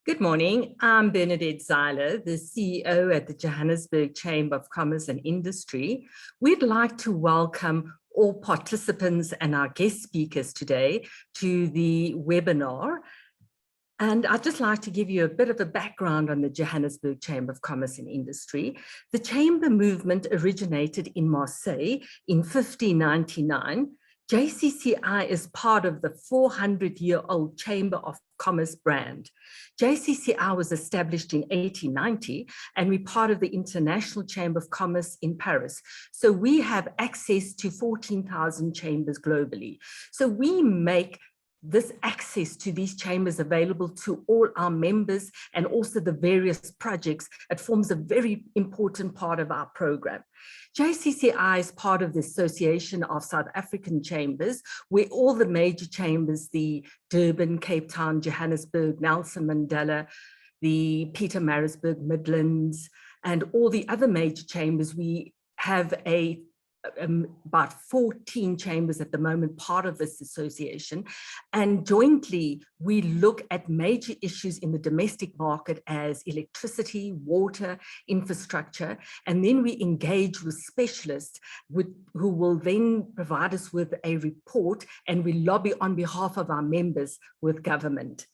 Good morning. I'm Bernadette Zeiler, the CEO at the Johannesburg Chamber of Commerce and Industry. We'd like to welcome all participants and our guest speakers today to the webinar. And I'd just like to give you a bit of a background on the Johannesburg Chamber of Commerce and Industry. The chamber movement originated in Marseille in 1599. JCCI is part of the 400-year-old Chamber of Commerce brand. JCCI was established in 1890, and we're part of the International Chamber of Commerce in Paris. So we have access to 14,000 chambers globally. So we make this access to these chambers available to all our members and also the various projects. It forms a very important part of our program. JCCI is part of the Association of South African Chambers, where all the major chambers, the Durban, Cape Town, Johannesburg, Nelson Mandela, the Pietermaritzburg, Midlands, and all the other major chambers, we have about 14 chambers at the moment, part of this association. And jointly, we look at major issues in the domestic market as electricity, water, infrastructure, and then we engage with specialists who will then provide us with a report, and we lobby on behalf of our members with government.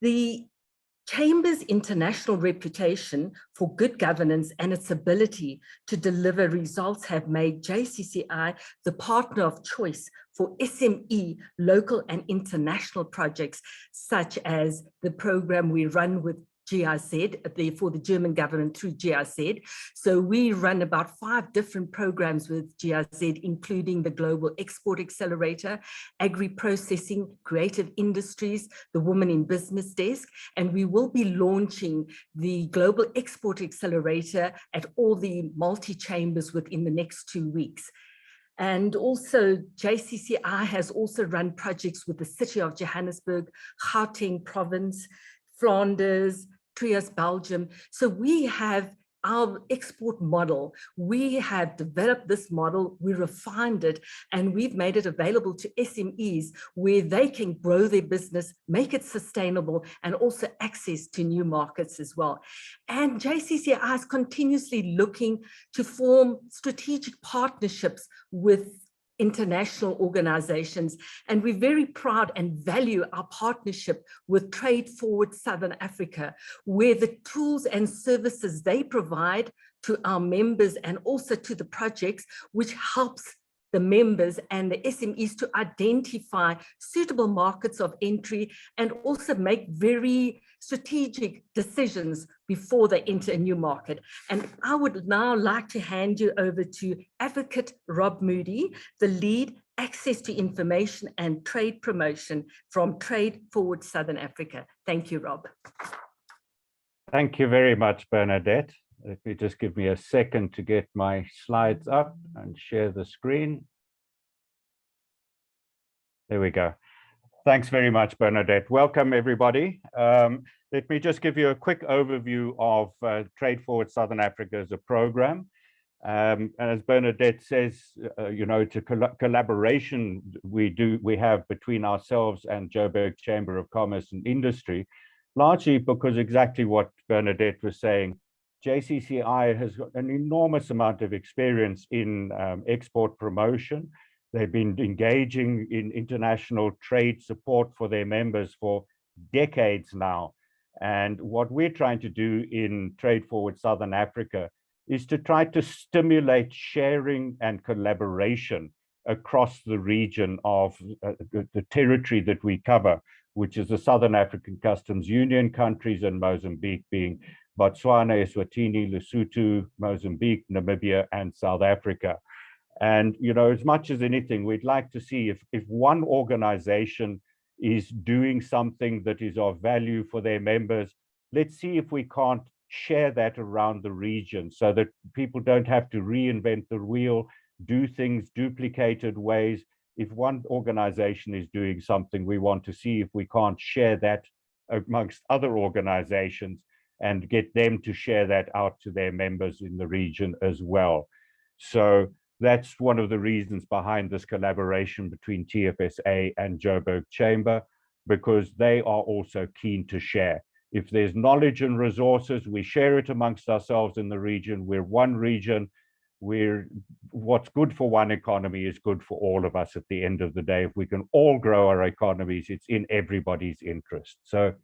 The Chamber's international reputation for good governance and its ability to deliver results have made JCCI the partner of choice for SME, local and international projects, such as the program we run with GIZ, for the German government through GIZ. So we run about 5 different programs with GIZ, including the Global Export Accelerator, Agri-Processing, Creative Industries, the Women in Business Desk, and we will be launching the Global Export Accelerator at all the multi-chambers within the next 2 weeks. And also JCCI has also run projects with the City of Johannesburg, Gauteng Province, Flanders, Trias, Belgium. So we have our export model. We have developed this model, we refined it, and we've made it available to SMEs where they can grow their business, make it sustainable, and also access to new markets as well. And JCCI is continuously looking to form strategic partnerships with international organizations, and we're very proud and value our partnership with Trade Forward Southern Africa, where the tools and services they provide to our members and also to the projects, which helps the members and the SMEs to identify suitable markets of entry and also make very strategic decisions before they enter a new market. And I would now like to hand you over to Advocate Rob Moody, the lead Access to Information and Trade Promotion from Trade Forward Southern Africa. Thank you, Rob. Thank you very much, Bernadette. Let me just give me a second to get my slides up and share the screen. There we go. Thanks very much, Bernadette. Welcome, everybody. Let me just give you a quick overview of Trade Forward Southern Africa as a program. And as Bernadette says, you know, it's a collaboration we have between ourselves and Joburg Chamber of Commerce and Industry, largely because exactly what Bernadette was saying, JCCI has got an enormous amount of experience in export promotion. They've been engaging in international trade support for their members for decades now. And what we're trying to do in Trade Forward Southern Africa is to try to stimulate sharing and collaboration across the region of the territory that we cover, which is the Southern African Customs Union countries and Mozambique being Botswana, Eswatini, Lesotho, Mozambique, Namibia, and South Africa. And, you know, as much as anything, we'd like to see if one organization is doing something that is of value for their members, let's see if we can't share that around the region so that people don't have to reinvent the wheel, do things duplicated ways. If one organization is doing something, we want to see if we can't share that amongst other organizations and get them to share that out to their members in the region as well. So that's one of the reasons behind this collaboration between TFSA and Joburg Chamber, because they are also keen to share. If there's knowledge and resources, we share it amongst ourselves in the region. We're one region. What's good for one economy is good for all of us at the end of the day. If we can all grow our economies, it's in everybody's interest. So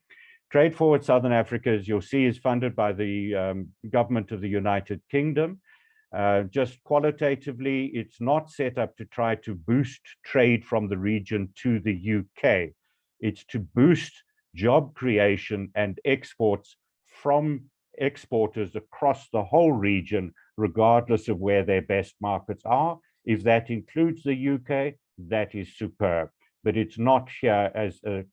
Trade Forward Southern Africa, as you'll see, is funded by the government of the United Kingdom. Just qualitatively, it's not set up to try to boost trade from the region to the UK. It's to boost job creation and exports from exporters across the whole region, regardless of where their best markets are. If that includes the UK, that is superb. But it's not here as a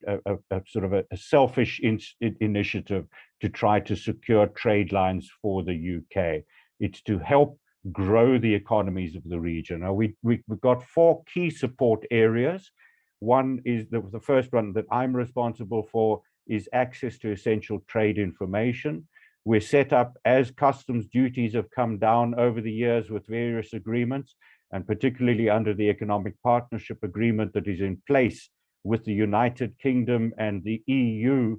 sort of a selfish initiative to try to secure trade lines for the UK. It's to help grow the economies of the region. Now, we've got 4 key support areas. One is the first one that I'm responsible for is access to essential trade information. We're set up as customs duties have come down over the years with various agreements, and particularly under the economic partnership agreement that is in place with the United Kingdom and the EU,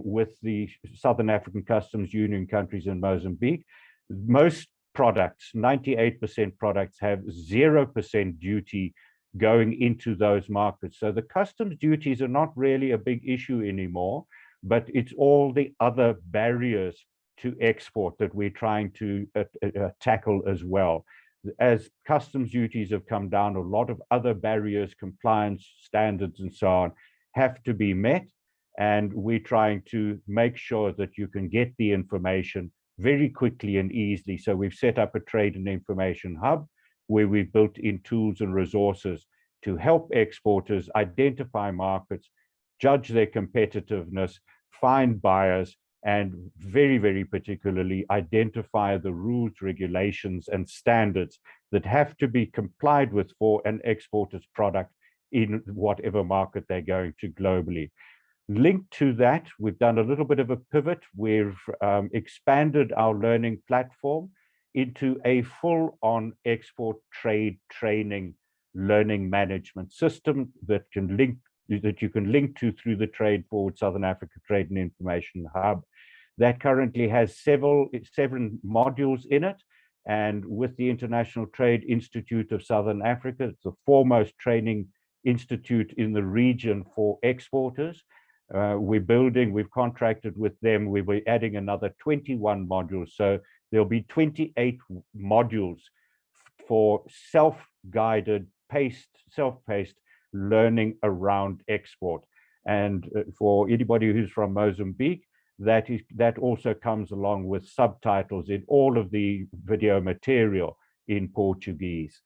with the Southern African Customs Union countries and Mozambique. Most products, 98% products, have 0% duty going into those markets. So the customs duties are not really a big issue anymore, but it's all the other barriers to export that we're trying to tackle as well. As customs duties have come down, a lot of other barriers, compliance standards and so on, have to be met. And we're trying to make sure that you can get the information very quickly and easily. So we've set up a trade and information hub where we've built in tools and resources to help exporters identify markets, judge their competitiveness, find buyers, and very, very particularly identify the rules, regulations, and standards that have to be complied with for an exporter's product in whatever market they're going to globally. Linked to that, we've done a little bit of a pivot. We've expanded our learning platform into a full-on export trade training learning management system that you can link to through the Trade Forward Southern Africa Trade and Information Hub. That currently has 7 modules in it, and with the International Trade Institute of Southern Africa, it's the foremost training institute in the region for exporters. We've contracted with them. We'll be adding another 21 modules. So there'll be 28 modules for self-guided, self-paced learning around export. And for anybody who's from Mozambique, that also comes along with subtitles in all of the video material in Portuguese.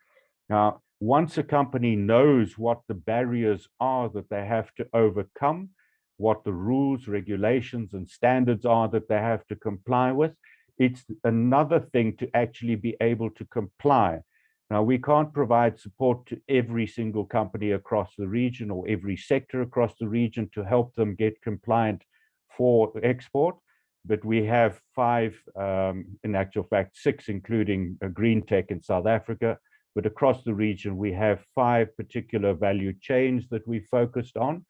Now, once a company knows what the barriers are that they have to overcome, what the rules, regulations, and standards are that they have to comply with, it's another thing to actually be able to comply. Now, we can't provide support to every single company across the region or every sector across the region to help them get compliant for export, but we have 5, in actual fact 6, including Green Tech in South Africa. But across the region, we have 5 particular value chains that we focused on.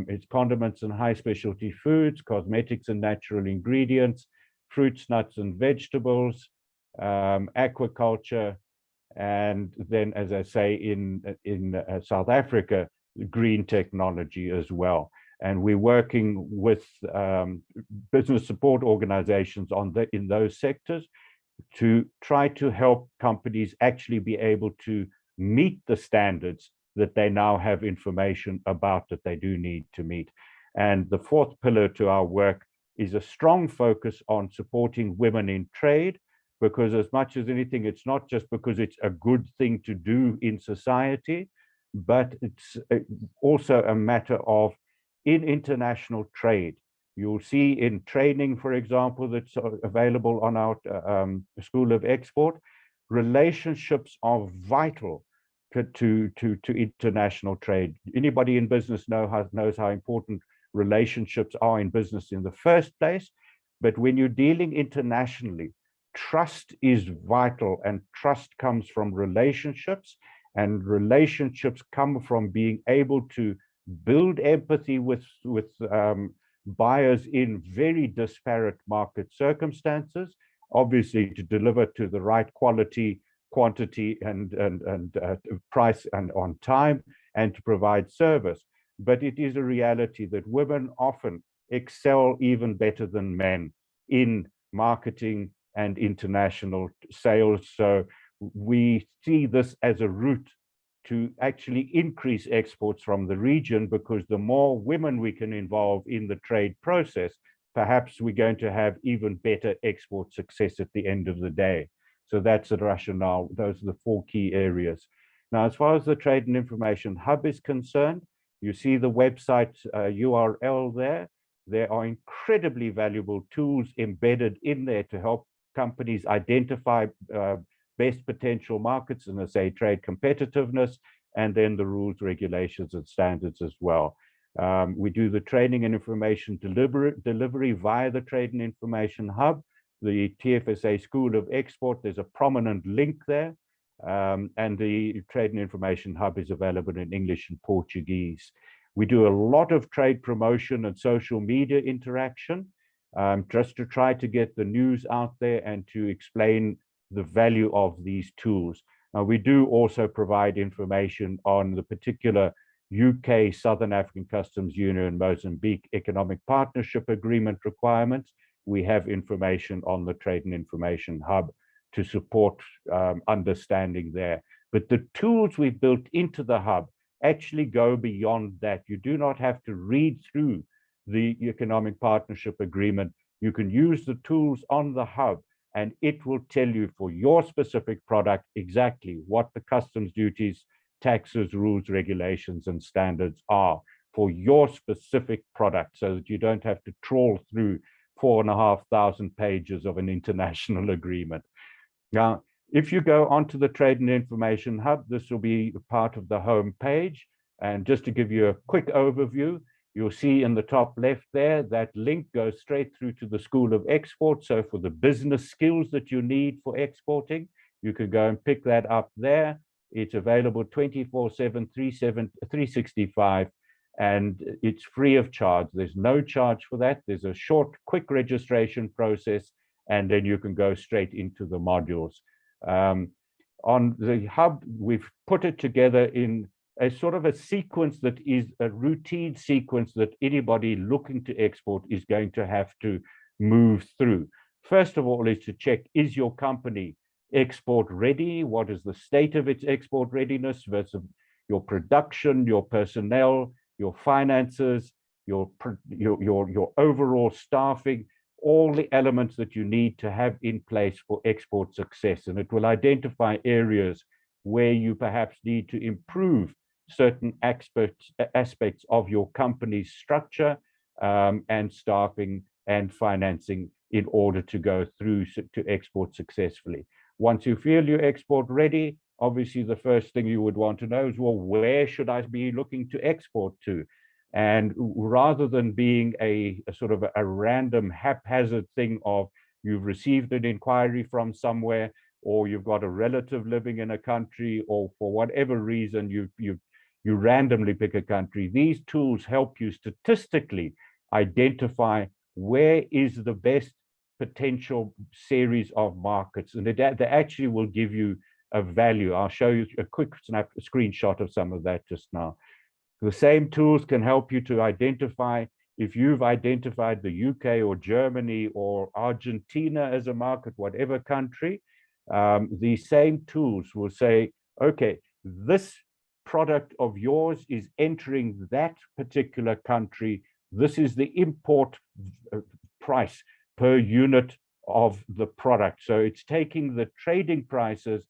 It's condiments and high specialty foods, cosmetics and natural ingredients, fruits, nuts and vegetables, aquaculture, and then, as I say, in South Africa, green technology as well. And we're working with business support organizations in those sectors to try to help companies actually be able to meet the standards that they now have information about that they do need to meet. And the 4th pillar to our work is a strong focus on supporting women in trade, because as much as anything, it's not just because it's a good thing to do in society, but it's also a matter of in international trade. You'll see in training, for example, that's available on our School of Export, relationships are vital to international trade. Anybody in business knows how important relationships are in business in the first place. But when you're dealing internationally, trust is vital, and trust comes from relationships, and relationships come from being able to build empathy with buyers in very disparate market circumstances, obviously to deliver to the right quality, quantity, and price and on time, and to provide service. But it is a reality that women often excel even better than men in marketing and international sales. So we see this as a route to actually increase exports from the region, because the more women we can involve in the trade process, perhaps we're going to have even better export success at the end of the day. So that's the rationale. Those are the 4 key areas. Now, as far as the Trade and Information Hub is concerned, you see the website URL there. There are incredibly valuable tools embedded in there to help companies identify best potential markets, and as I say, trade competitiveness, and then the rules, regulations, and standards as well. We do the training and information delivery via the Trade and Information Hub, the TFSA School of Export. There's a prominent link there, and the Trade and Information Hub is available in English and Portuguese. We do a lot of trade promotion and social media interaction, just to try to get the news out there and to explain the value of these tools. Now, we do also provide information on the particular UK Southern African Customs Union and Mozambique Economic Partnership Agreement requirements. We have information on the Trade and Information Hub to support understanding there. But the tools we built into the hub actually go beyond that. You do not have to read through the Economic Partnership Agreement. You can use the tools on the hub, and it will tell you for your specific product exactly what the customs duties, taxes, rules, regulations, and standards are for your specific product, so that you don't have to trawl through 4,500 pages of an international agreement. Now, if you go onto the Trade and Information Hub, this will be part of the home page. And just to give you a quick overview, you'll see in the top left there, that link goes straight through to the School of Export. So for the business skills that you need for exporting, you can go and pick that up there. It's available 24/7, 365, and it's free of charge. There's no charge for that. There's a short, quick registration process, and then you can go straight into the modules. On the hub, we've put it together in a sort of a sequence that is a routine sequence that anybody looking to export is going to have to move through. First of all, is to check, is your company export ready? What is the state of its export readiness versus your production, your personnel, your finances, your overall staffing, all the elements that you need to have in place for export success. And it will identify areas where you perhaps need to improve certain aspects of your company's structure and staffing and financing in order to go through to export successfully. Once you feel you're export ready, obviously the first thing you would want to know is, well, where should I be looking to export to? And rather than being a sort of a random haphazard thing of you've received an inquiry from somewhere, or you've got a relative living in a country, or for whatever reason you randomly pick a country, these tools help you statistically identify where is the best potential series of markets, and they actually will give you a value. I'll show you a quick screenshot of some of that just now. The same tools can help you to identify, if you've identified the UK or Germany or Argentina as a market, whatever country, the same tools will say, okay, this product of yours is entering that particular country. This is the import price per unit of the product. So it's taking the trading prices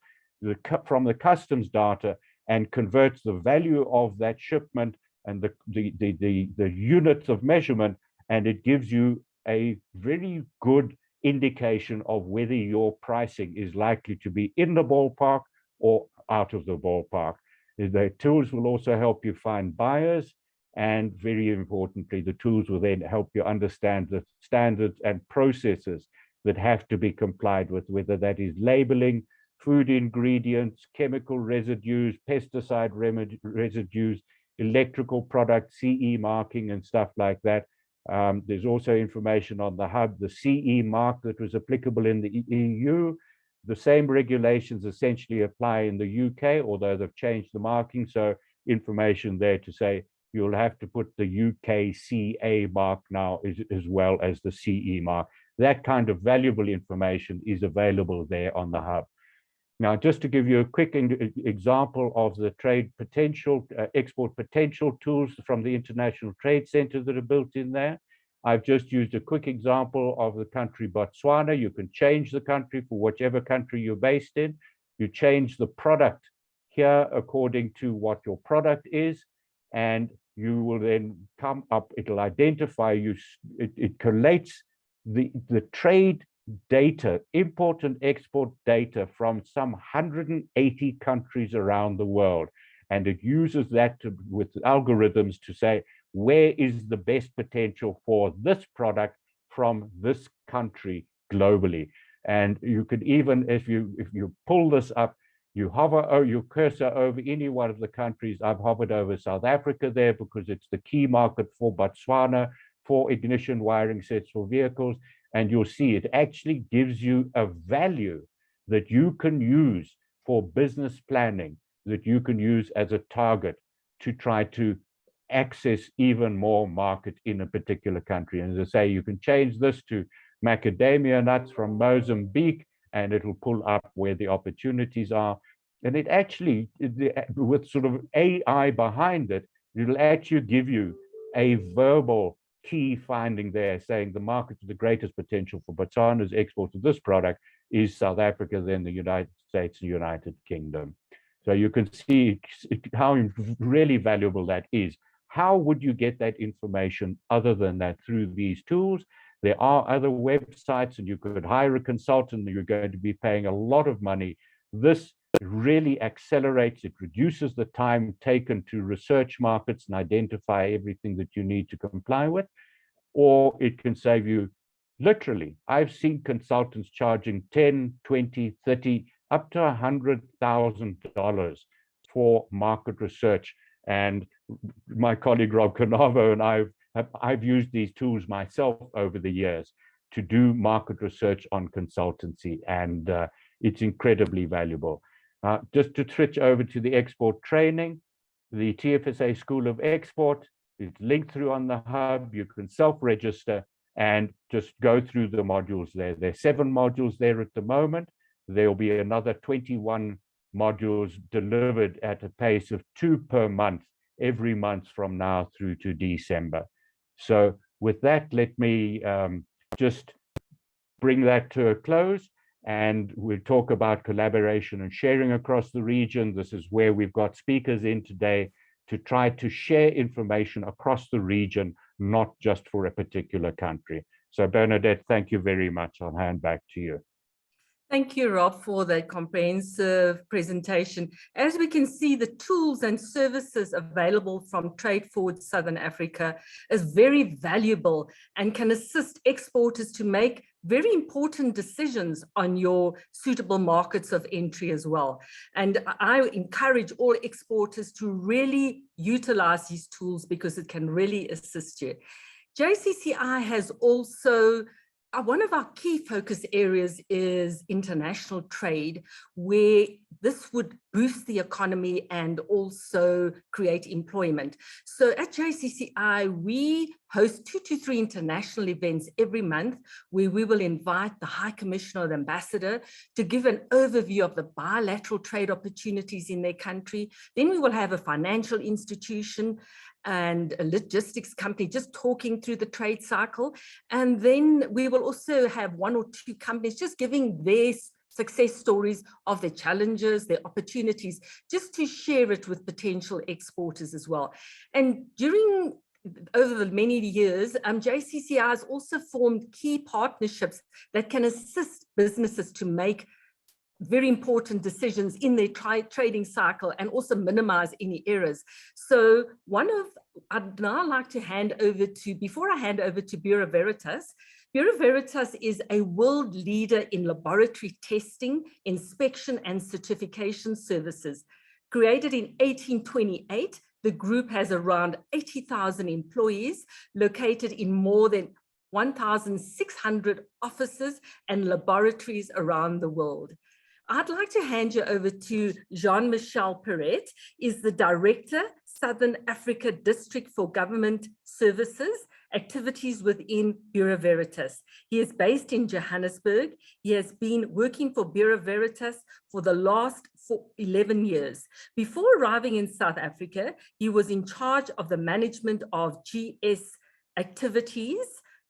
from the customs data and converts the value of that shipment and the units of measurement, and it gives you a very good indication of whether your pricing is likely to be in the ballpark or out of the ballpark. The tools will also help you find buyers, and very importantly, the tools will then help you understand the standards and processes that have to be complied with, whether that is labeling, food ingredients, chemical residues, pesticide residues, electrical products, CE marking, and stuff like that. There's also information on the hub, the CE mark that was applicable in the EU. The same regulations essentially apply in the UK, although they've changed the marking. So information there to say you'll have to put the UKCA mark now as well as the CE mark. That kind of valuable information is available there on the hub. Now, just to give you a quick example of the trade potential, export potential tools from the International Trade Center that are built in there, I've just used a quick example of the country Botswana. You can change the country for whichever country you're based in. You change the product here according to what your product is, and you will then come up, it'll identify you, it collates the trade data, import and export data from some 180 countries around the world. And it uses that with algorithms to say, where is the best potential for this product from this country globally? And you could even, if you pull this up, you hover your cursor over any one of the countries. I've hovered over South Africa there because it's the key market for Botswana for ignition wiring sets for vehicles. And you'll see it actually gives you a value that you can use for business planning, that you can use as a target to try to access even more market in a particular country. And as I say, you can change this to macadamia nuts from Mozambique, and it'll pull up where the opportunities are. And it actually, with sort of AI behind it, it'll actually give you a verbal key finding there saying the market with the greatest potential for Botswana's export of this product is South Africa, then the United States and United Kingdom. So you can see how really valuable that is. How would you get that information other than that through these tools? There are other websites, and you could hire a consultant, and you're going to be paying a lot of money. This really accelerates, it reduces the time taken to research markets and identify everything that you need to comply with, or it can save you literally. I've seen consultants charging $10, $20, $30, up to $100,000 for market research. And my colleague Rob Canavo and I've used these tools myself over the years to do market research on consultancy, and it's incredibly valuable. Just to switch over to the export training, the TFSA School of Export, it's linked through on the hub. You can self-register and just go through the modules there. There are 7 modules there at the moment. There will be another 21 modules delivered at a pace of 2 per month, every month from now through to December. So with that, let me just bring that to a close, and we'll talk about collaboration and sharing across the region. This is where we've got speakers in today to try to share information across the region, not just for a particular country. So Bernadette, thank you very much. I'll hand back to you. Thank you, Rob, for that comprehensive presentation. As we can see, the tools and services available from Trade Forward Southern Africa is very valuable and can assist exporters to make very important decisions on your suitable markets of entry as well. And I encourage all exporters to really utilize these tools because it can really assist you. JCCI has also one of our key focus areas is international trade, where this would boost the economy and also create employment. So at JCCI, we host 2 to 3 international events every month where we will invite the High Commissioner or Ambassador to give an overview of the bilateral trade opportunities in their country. Then we will have a financial institution and a logistics company just talking through the trade cycle. And then we will also have 1 or 2 companies just giving their success stories of their challenges, their opportunities, just to share it with potential exporters as well. And over the many years, JCCI has also formed key partnerships that can assist businesses to make very important decisions in their trading cycle and also minimize any errors. So I'd now like to hand over to, before I hand over to Bureau Veritas. Bureau Veritas is a world leader in laboratory testing, inspection and certification services. Created in 1828, The group has around 80,000 employees located in more than 1,600 offices and laboratories around the world. I'd like to hand you over to Jean-Michel Perret, is the Director, Southern Africa District for Government Services, Activities within Bureau Veritas. He is based in Johannesburg. He has been working for Bureau Veritas for the last 11 years. Before arriving in South Africa, he was in charge of the management of GS activities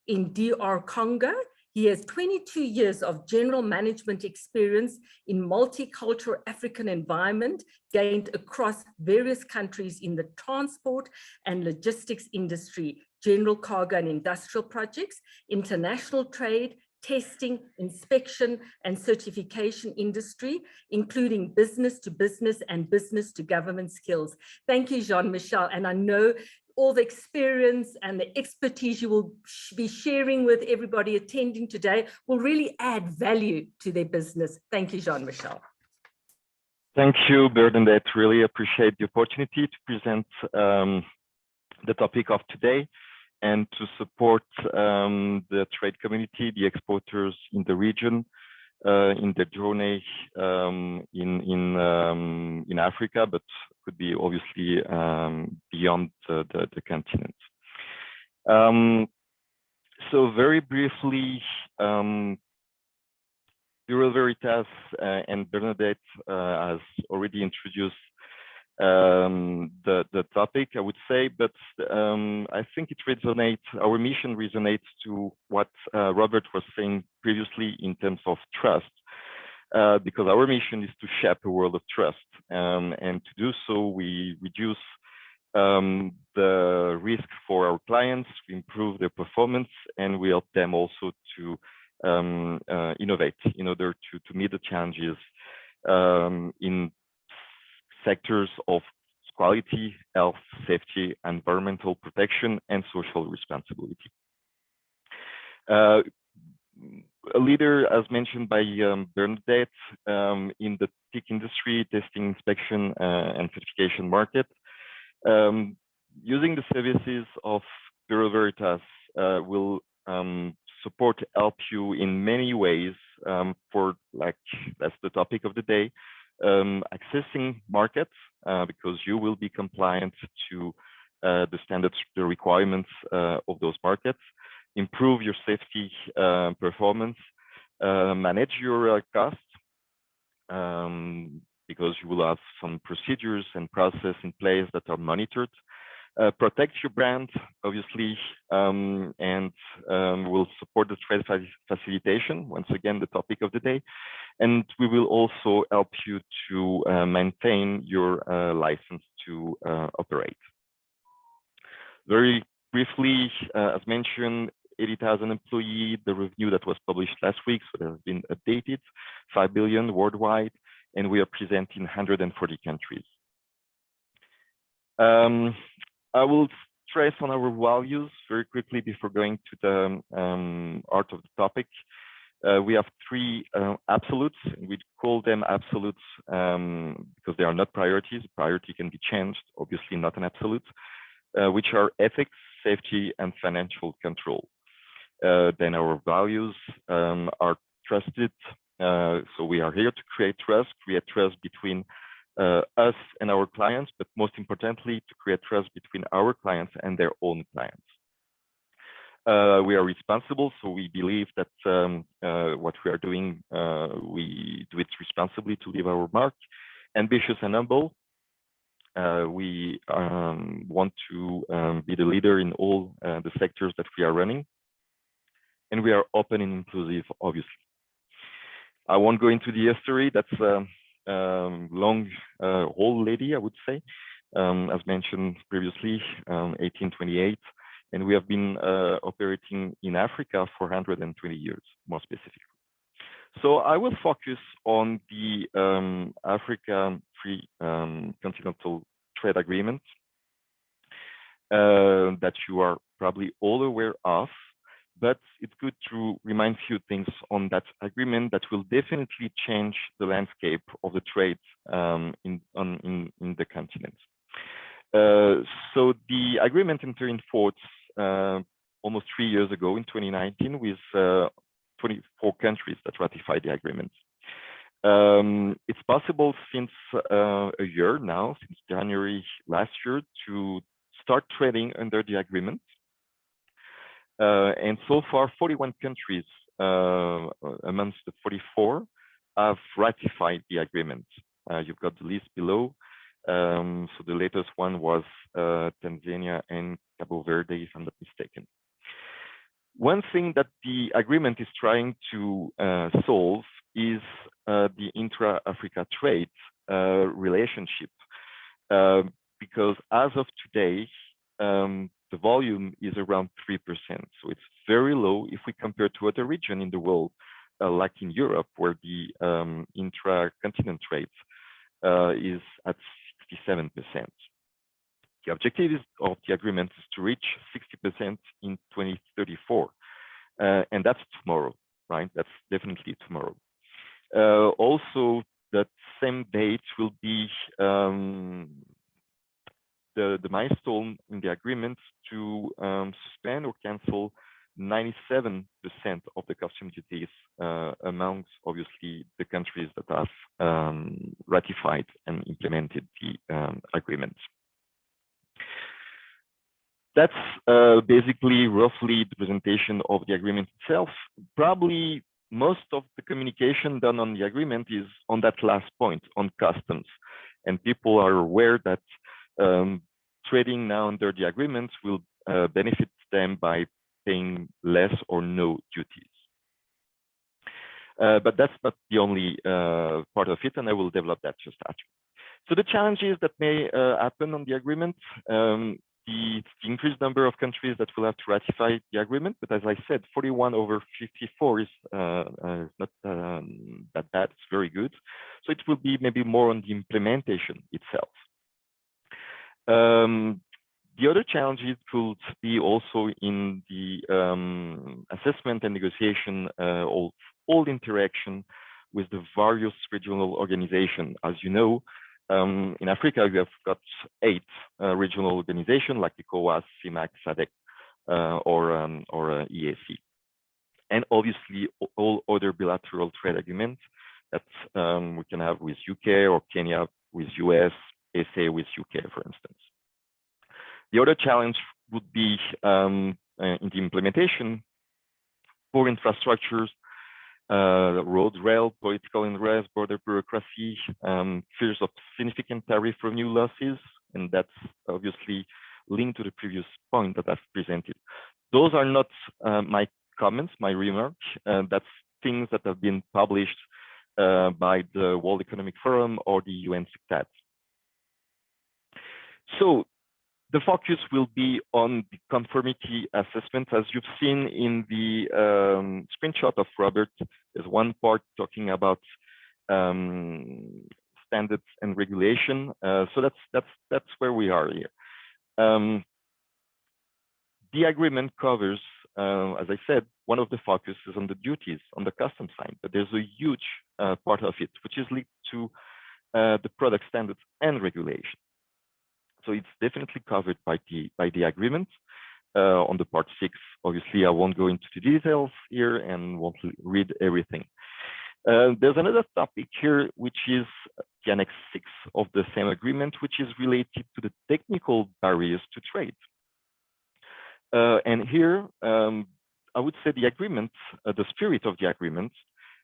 in DR Congo. He has 22 years of general management experience in multicultural African environment gained across various countries in the transport and logistics industry, general cargo and industrial projects, international trade, testing, inspection, and certification industry, including business to business and business to government skills. Thank you, Jean-Michel. And I know all the experience and the expertise you will be sharing with everybody attending today will really add value to their business. Thank you, Jean-Michel. Thank you, Bernadette. Really appreciate the opportunity to present the topic of today and to support the trade community, the exporters in the region, in the journey in Africa, but could be obviously beyond the continent. So very briefly, Bureau Veritas and Bernadette has already introduced the topic, I would say, but I think it resonates, our mission resonates to what Robert was saying previously in terms of trust, because our mission is to shape a world of trust. And to do so, we reduce the risk for our clients, we improve their performance, and we help them also to innovate in order to meet the challenges in sectors of quality, health, safety, environmental protection, and social responsibility. A leader, as mentioned by Bernadette, in the TIC industry, testing, inspection, and certification market. Using the services of Bureau Veritas will support, help you in many ways for, like, that's the topic of the day, accessing markets, because you will be compliant to the standards, the requirements of those markets, improve your safety performance, manage your costs, because you will have some procedures and process in place that are monitored, protect your brand, obviously, and will support the trade facilitation, once again, the topic of the day. And we will also help you to maintain your license to operate. Very briefly, as mentioned, 80,000 employees, the review that was published last week, so that has been updated, 5 billion worldwide, and we are present in 140 countries. I will stress on our values very quickly before going to the art of the topic. We have three absolutes. We call them absolutes because they are not priorities. Priority can be changed, obviously not an absolute, which are ethics, safety, and financial control. Then our values are trusted. So we are here to create trust between us and our clients, but most importantly, to create trust between our clients and their own clients. We are responsible, so we believe that what we are doing, we do it responsibly to leave our mark. Ambitious and humble. We want to be the leader in all the sectors that we are running. And we are open and inclusive, obviously. I won't go into the history. That's long old lady, I would say, as mentioned previously, 1828. And we have been operating in Africa for 120 years, more specifically. So I will focus on the Africa Free Continental Trade Agreement that you are probably all aware of. But it's good to remind a few things on that agreement that will definitely change the landscape of the trade in the continent. So the agreement entered in force almost 3 years ago in 2019 with 24 countries that ratified the agreement. It's possible since a year now, since January last year, to start trading under the agreement. And so far, 41 countries amongst the 44 have ratified the agreement. You've got the list below. So the latest one was Tanzania and Cabo Verde, if I'm not mistaken. One thing that the agreement is trying to solve is the intra-Africa trade relationship, because as of today, the volume is around 3%. So it's very low if we compare to other regions in the world, like in Europe, where the intra-continent trade is at 67%. The objective of the agreement is to reach 60% in 2034. And that's tomorrow, right? That's definitely tomorrow. Also, that same date will be the milestone in the agreement to suspend or cancel 97% of the custom duties amongst, obviously, the countries that have ratified and implemented the agreement. That's basically roughly the presentation of the agreement itself. Probably most of the communication done on the agreement is on that last point, on customs. And people are aware that trading now under the agreement will benefit them by paying less or no duties. But that's not the only part of it, and I will develop that just after. So the challenges that may happen on the agreement, the increased number of countries that will have to ratify the agreement, but as I said, 41 over 54 is not that bad, it's very good. So it will be maybe more on the implementation itself. The other challenges could be also in the assessment and negotiation of all interaction with the various regional organizations. As you know, in Africa, we have got 8 regional organizations like ECOWAS, CIMAC, SADC, or EAC. And obviously, all other bilateral trade agreements that we can have with UK or Kenya with US, SA with UK, for instance. The other challenge would be in the implementation for infrastructures, road, rail, political unrest, border bureaucracy, fears of significant tariff revenue losses, and that's obviously linked to the previous point that I've presented. Those are not my comments, my remarks. That's things that have been published by the World Economic Forum or the UN Secretariat. So the focus will be on the conformity assessment. As you've seen in the screenshot of Robert, there's one part talking about standards and regulation. So that's where we are here. The agreement covers, as I said, one of the focuses on the duties on the customs side, but there's a huge part of it which is linked to the product standards and regulation. So it's definitely covered by the agreement. On the part 6, obviously, I won't go into the details here and won't read everything. There's another topic here, which is the Annex 6 of the same agreement, which is related to the technical barriers to trade. And here, I would say the agreement, the spirit of the agreement,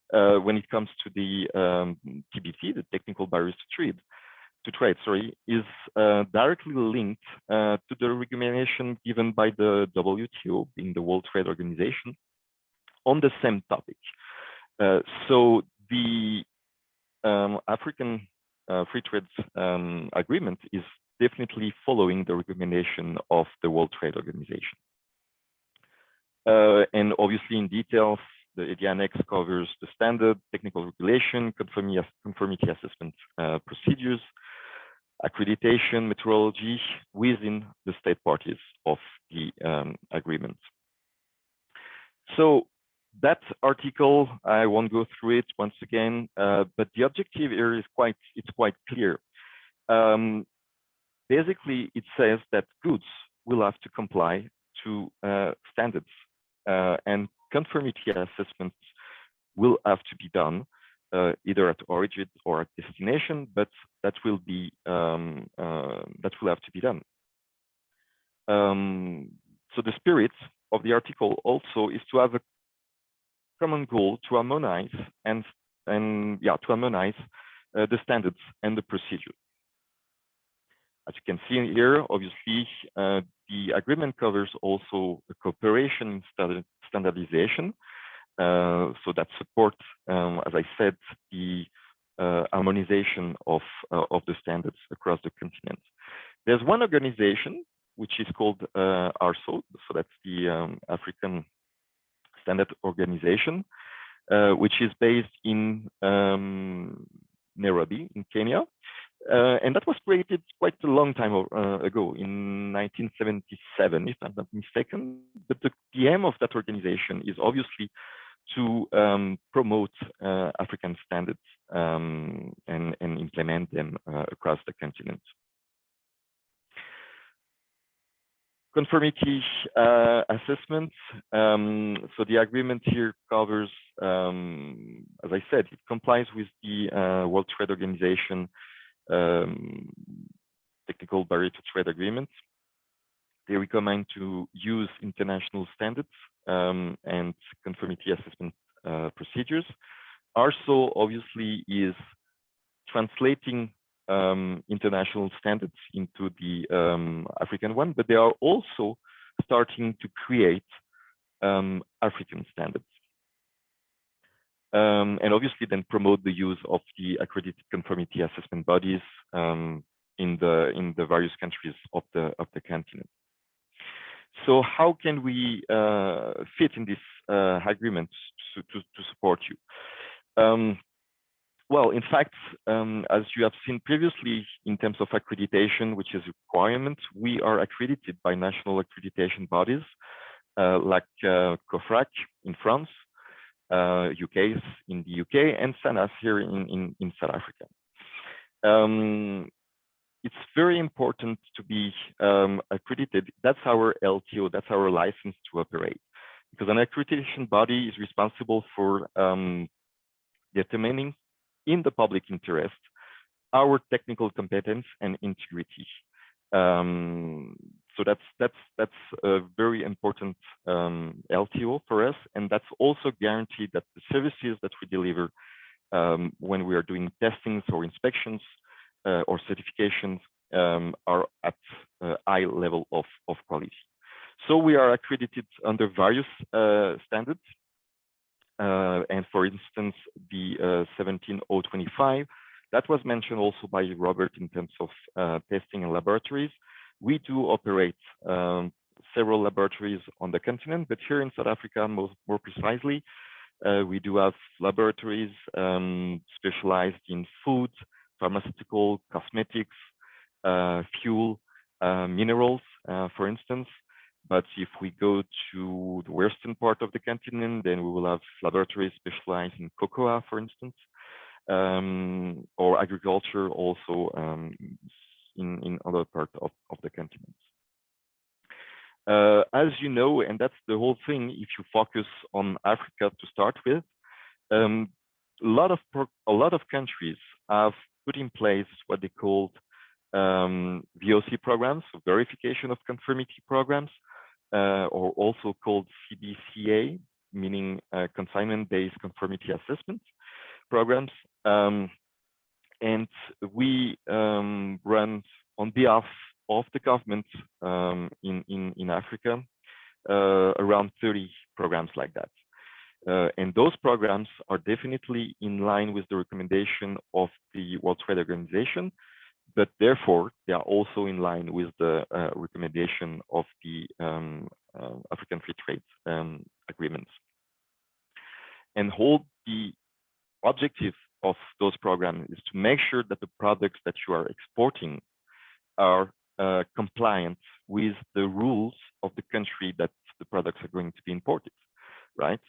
when it comes to the TBT, the technical barriers to trade, is directly linked to the recommendation given by the WTO, being the World Trade Organization, on the same topic. So the African Free Trade Agreement is definitely following the recommendation of the World Trade Organization. And obviously in details, the annex covers the standard, technical regulation, conformity assessment procedures, accreditation, methodology within the state parties of the agreement. So that article, I won't go through it once again, but the objective here is quite clear. basically, it says that goods will have to comply to standards, and conformity assessments will have to be done either at origin or at destination, but that will have to be done. So the spirit of the article also is to have a common goal to harmonize the standards and the procedure. As you can see here, obviously, the agreement covers also the cooperation in standardization. So that supports, as I said, the harmonization of the standards across the continent. There's one organization which is called ARSO, so that's the African Standard Organization, which is based in Nairobi, in Kenya. And that was created quite a long time ago, in 1977, if I'm not mistaken. But the aim of that organization is obviously to promote African standards and implement them across the continent. Conformity assessments. So the agreement here covers, as I said, it complies with the World Trade Organization technical barrier to trade agreements. They recommend to use international standards and conformity assessment procedures. ARSO obviously is translating international standards into the African one, but they are also starting to create African standards. And obviously then promote the use of the accredited conformity assessment bodies in the various countries of the continent. So how can we fit in this agreement to support you? Well, in fact, as you have seen previously, in terms of accreditation, which is a requirement, we are accredited by national accreditation bodies like COFRAC in France, UK's in the UK, and SANAS here in South Africa. It's very important to be accredited. That's our LTO, that's our license to operate, because an accreditation body is responsible for determining in the public interest our technical competence and integrity. So that's a very important LTO for us, and that's also guaranteed that the services that we deliver when we are doing testings or inspections or certifications are at a high level of quality. So we are accredited under various standards, and for instance, the 17025 that was mentioned also by Robert in terms of testing and laboratories. We do operate several laboratories on the continent, but here in South Africa, more precisely, we do have laboratories specialized in food, pharmaceutical, cosmetics, fuel, minerals, for instance. But if we go to the western part of the continent, then we will have laboratories specialized in cocoa, for instance, or agriculture also in other parts of the continent. As you know, and that's the whole thing, if you focus on Africa to start with, a lot of countries have put in place what they called VOC programs, so verification of conformity programs, or also called CBCA, meaning consignment-based conformity assessment programs. And we run on behalf of the government in Africa around 30 programs like that. And those programs are definitely in line with the recommendation of the World Trade Organization, but therefore they are also in line with the recommendation of the African Free Trade agreements. And the objective of those programs is to make sure that the products that you are exporting are compliant with the rules of the country that the products are going to be imported, right?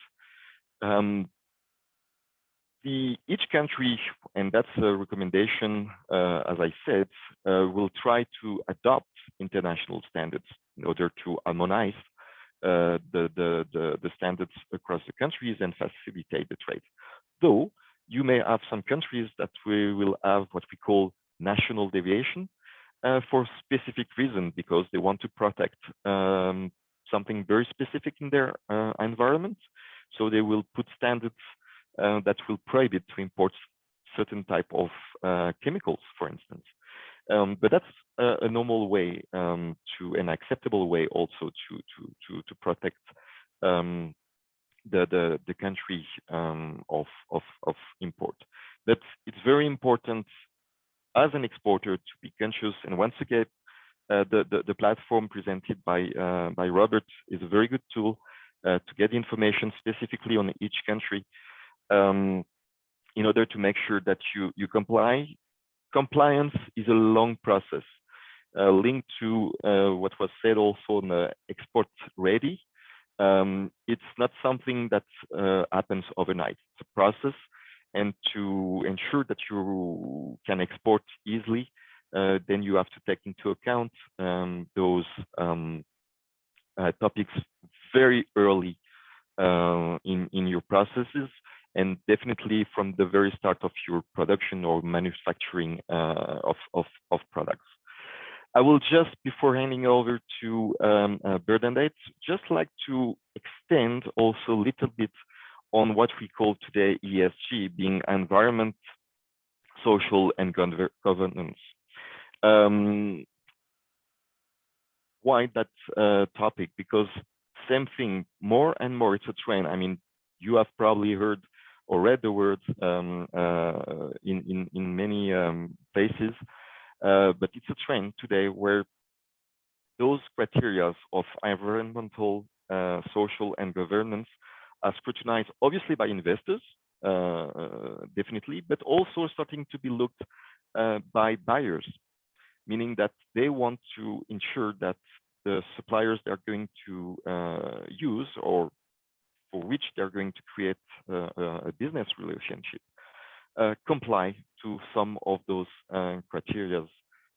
Each country, and that's a recommendation, as I said, will try to adopt international standards in order to harmonize the standards across the countries and facilitate the trade. Though you may have some countries that will have what we call national deviation for specific reason, because they want to protect something very specific in their environment. So they will put standards that will prohibit to import certain type of chemicals, for instance. But that's a normal way an acceptable way also to protect the country of import. But it's very important as an exporter to be conscious. And once again, the platform presented by Robert is a very good tool to get information specifically on each country in order to make sure that you comply. Compliance is a long process linked to what was said also in the export ready. It's not something that happens overnight. It's a process, and to ensure that you can export easily, then you have to take into account those topics very early in your processes, and definitely from the very start of your production or manufacturing of products. I will just, before handing over to Bernadette, just like to extend also a little bit on what we call today ESG, being environment, social, and governance. Why that topic? Because same thing, more and more, it's a trend. I mean, you have probably heard or read the words in many places, but it's a trend today where those criteria of environmental, social, and governance are scrutinized, obviously by investors, definitely, but also starting to be looked by buyers, meaning that they want to ensure that the suppliers they're going to use, or for which they're going to create a business relationship, comply to some of those criteria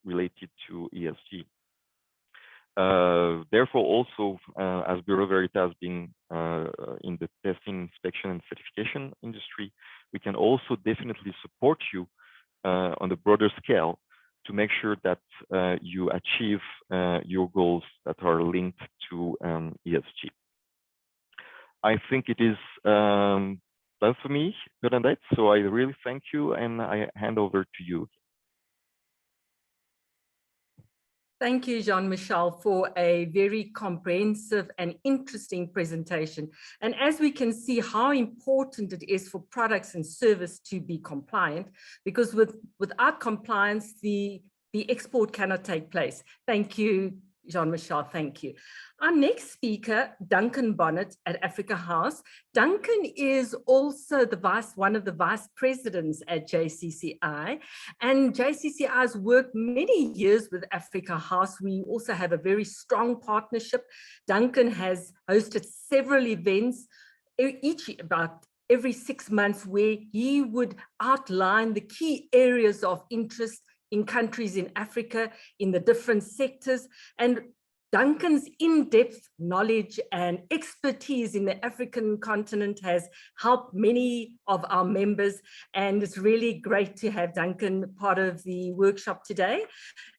related to ESG. Therefore, also, as Bureau Veritas being in the testing, inspection, and certification industry, we can also definitely support you on the broader scale to make sure that you achieve your goals that are linked to ESG. I think it is done for me, Bernadette, so I really thank you, and I hand over to you. Thank you, Jean-Michel, for a very comprehensive and interesting presentation. And as we can see how important it is for products and service to be compliant, because without compliance, the export cannot take place. Thank you, Jean-Michel, thank you. Our next speaker, Duncan Bonnet at Africa House. Duncan is also one of the vice presidents at JCCI, and JCCI has worked many years with Africa House. We also have a very strong partnership. Duncan has hosted several events, about every 6 months, where he would outline the key areas of interest in countries in Africa, in the different sectors. And Duncan's in-depth knowledge and expertise in the African continent has helped many of our members, and it's really great to have Duncan part of the workshop today.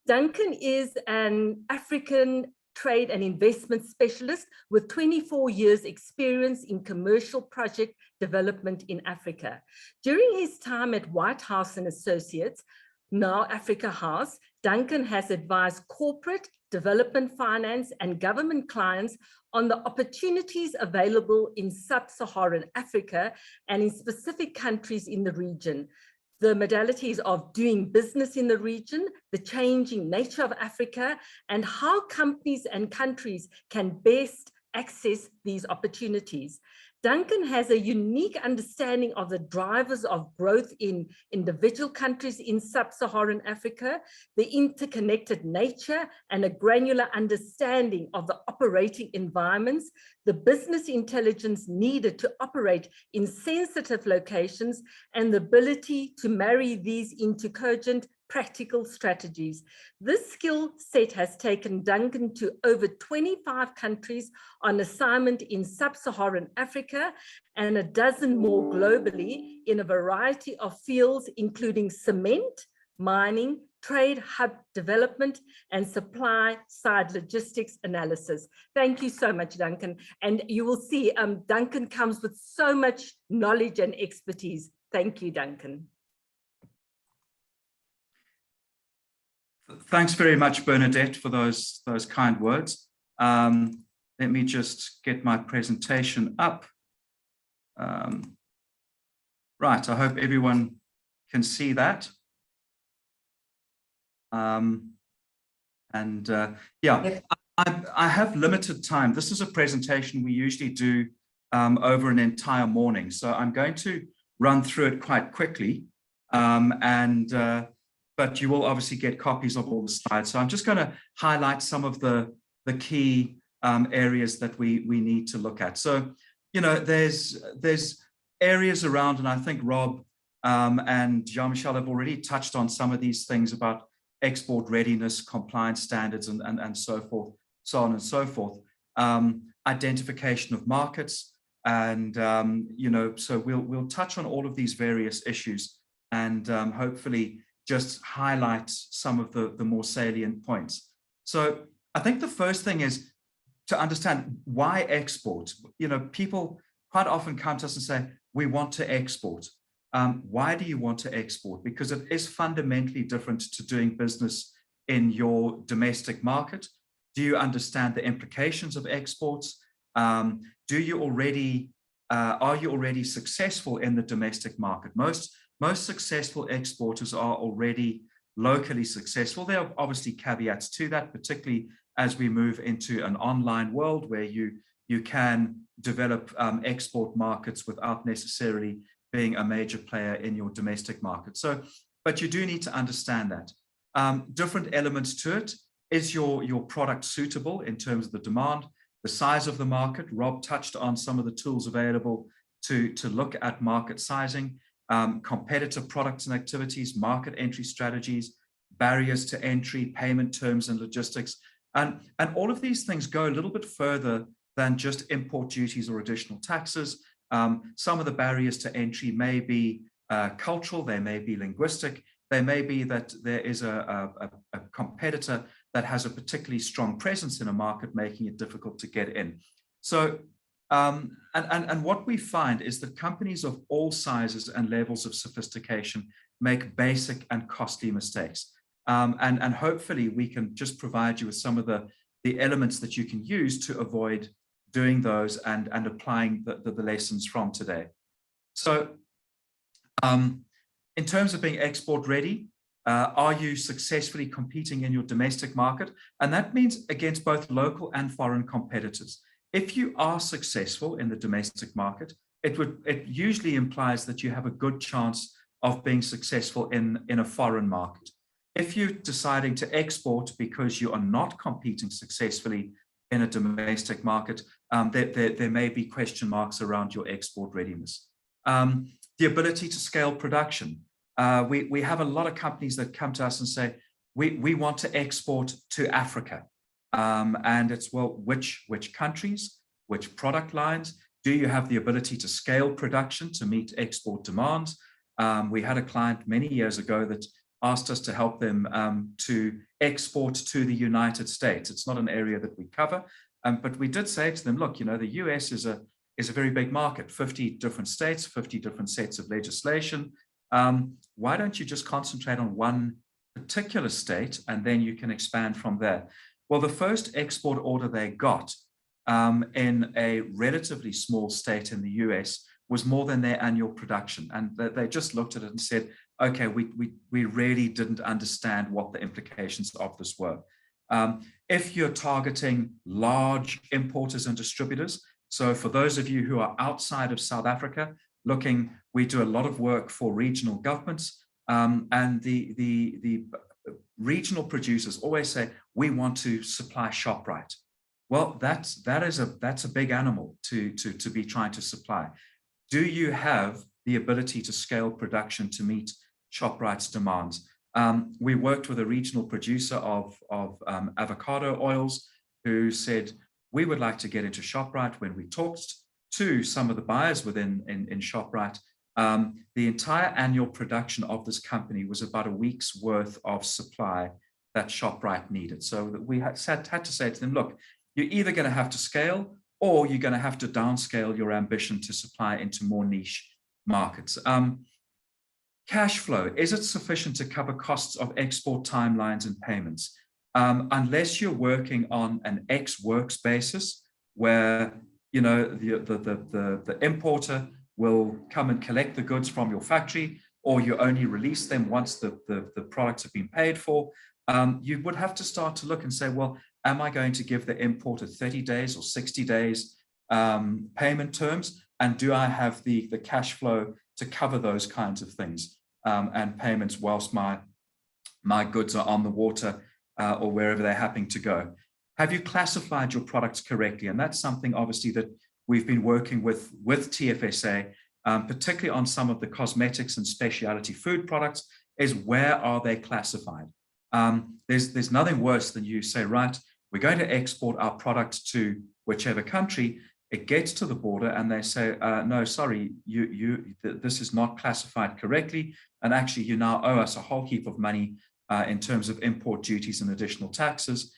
Duncan is an African trade and investment specialist with 24 years experience in commercial project development in Africa. During his time at White House and Associates, now Africa House, Duncan has advised corporate, development finance, and government clients on the opportunities available in sub-Saharan Africa and in specific countries in the region, the modalities of doing business in the region, the changing nature of Africa, and how companies and countries can best access these opportunities. Duncan has a unique understanding of the drivers of growth in individual countries in sub-Saharan Africa, the interconnected nature and a granular understanding of the operating environments, the business intelligence needed to operate in sensitive locations, and the ability to marry these into cogent practical strategies. This skill set has taken Duncan to over 25 countries on assignment in sub-Saharan Africa and a dozen more globally in a variety of fields, including cement, mining, trade hub development, and supply side logistics analysis. Thank you so much, Duncan. And you will see Duncan comes with so much knowledge and expertise. Thank you, Duncan. Thanks very much, Bernadette, for those kind words. Let me just get my presentation up. Right, I hope everyone can see that. Yeah, I have limited time. This is a presentation we usually do over an entire morning, so I'm going to run through it quite quickly. But you will obviously get copies of all the slides. So I'm just going to highlight some of the key areas that we need to look at. So, you know, there's areas around, and I think Rob and Jean-Michel have already touched on some of these things about export readiness, compliance standards, and so forth, so on and so forth. Identification of markets, and you know, so we'll touch on all of these various issues, and hopefully just highlight some of the more salient points. So I think the first thing is to understand why export. You know, people quite often come to us and say, we want to export. Why do you want to export? Because it is fundamentally different to doing business in your domestic market. Do you understand the implications of exports? Are you already successful in the domestic market? Most successful exporters are already locally successful. There are obviously caveats to that, particularly as we move into an online world where you can develop export markets without necessarily being a major player in your domestic market. So, but you do need to understand that. Different elements to it. Is your product suitable in terms of the demand, the size of the market? Rob touched on some of the tools available to look at market sizing. Competitive products and activities, market entry strategies, barriers to entry, payment terms and logistics. And all of these things go a little bit further than just import duties or additional taxes. Some of the barriers to entry may be cultural, they may be linguistic, they may be that there is a competitor that has a particularly strong presence in a market, making it difficult to get in. So and what we find is that companies of all sizes and levels of sophistication make basic and costly mistakes. And hopefully we can just provide you with some of the elements that you can use to avoid doing those and applying the lessons from today. So in terms of being export ready, are you successfully competing in your domestic market? And that means against both local and foreign competitors. If you are successful in the domestic market, it usually implies that you have a good chance of being successful in a foreign market. If you're deciding to export because you are not competing successfully in a domestic market, there may be question marks around your export readiness. The ability to scale production. We have a lot of companies that come to us and say, we want to export to Africa. And it's, well, which countries, which product lines? Do you have the ability to scale production to meet export demands? We had a client many years ago that asked us to help them to export to the United States. It's not an area that we cover, but we did say to them, look, you know, the US is a very big market, 50 different states, 50 different sets of legislation. Why don't you just concentrate on one particular state and then you can expand from there? Well, the first export order they got in a relatively small state in the US was more than their annual production. And they just looked at it and said, okay, we really didn't understand what the implications of this were. If you're targeting large importers and distributors, So for those of you who are outside of South Africa, we do a lot of work for regional governments, and the regional producers always say, we want to supply ShopRite. Well, that's a big animal to be trying to supply. Do you have the ability to scale production to meet ShopRite's demands? We worked with a regional producer of avocado oils who said, we would like to get into ShopRite. When we talked to some of the buyers within in ShopRite, the entire annual production of this company was about a week's worth of supply that ShopRite needed. So we had to say to them, look, you're either going to have to scale or you're going to have to downscale your ambition to supply into more niche markets. Cash flow, is it sufficient to cover costs of export timelines and payments? Unless you're working on an ex-works basis where, you know, the importer will come and collect the goods from your factory, or you only release them once the products have been paid for, you would have to start to look and say, well, am I going to give the importer 30 days or 60 days payment terms? And do I have the cash flow to cover those kinds of things and payments whilst my goods are on the water or wherever they're happening to go? Have you classified your products correctly? And that's something obviously that we've been working with TFSA, particularly on some of the cosmetics and specialty food products, is where are they classified? There's nothing worse than you say, right, we're going to export our product to whichever country. It gets to the border and they say, no, sorry, this is not classified correctly. And actually you now owe us a whole heap of money in terms of import duties and additional taxes,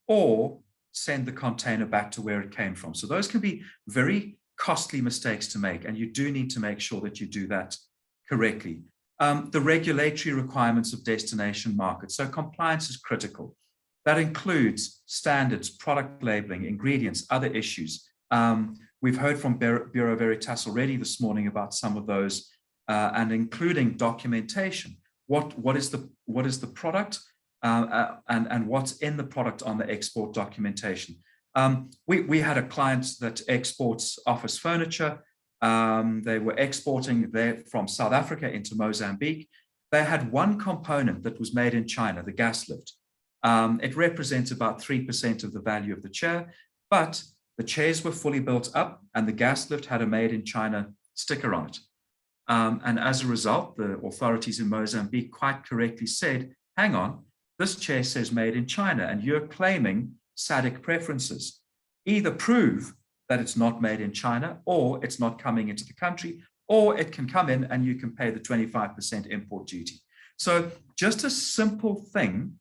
or send the container back to where it came from. So those can be very costly mistakes to make, and you do need to make sure that you do that correctly. The regulatory requirements of destination markets. So compliance is critical. That includes standards, product labeling, ingredients, other issues. We've heard from Bureau Veritas already this morning about some of those, and including documentation. What is the product and what's in the product on the export documentation? We had a client that exports office furniture. They were exporting there from South Africa into Mozambique. They had one component that was made in China, the gas lift. It represents about 3% of the value of the chair, but the chairs were fully built up and the gas lift had a made in China sticker on it. And as a result, the authorities in Mozambique quite correctly said, hang on, this chair says made in China and you're claiming SADC preferences. Either prove that it's not made in China, or it's not coming into the country, or it can come in and you can pay the 25% import duty. So just a simple thing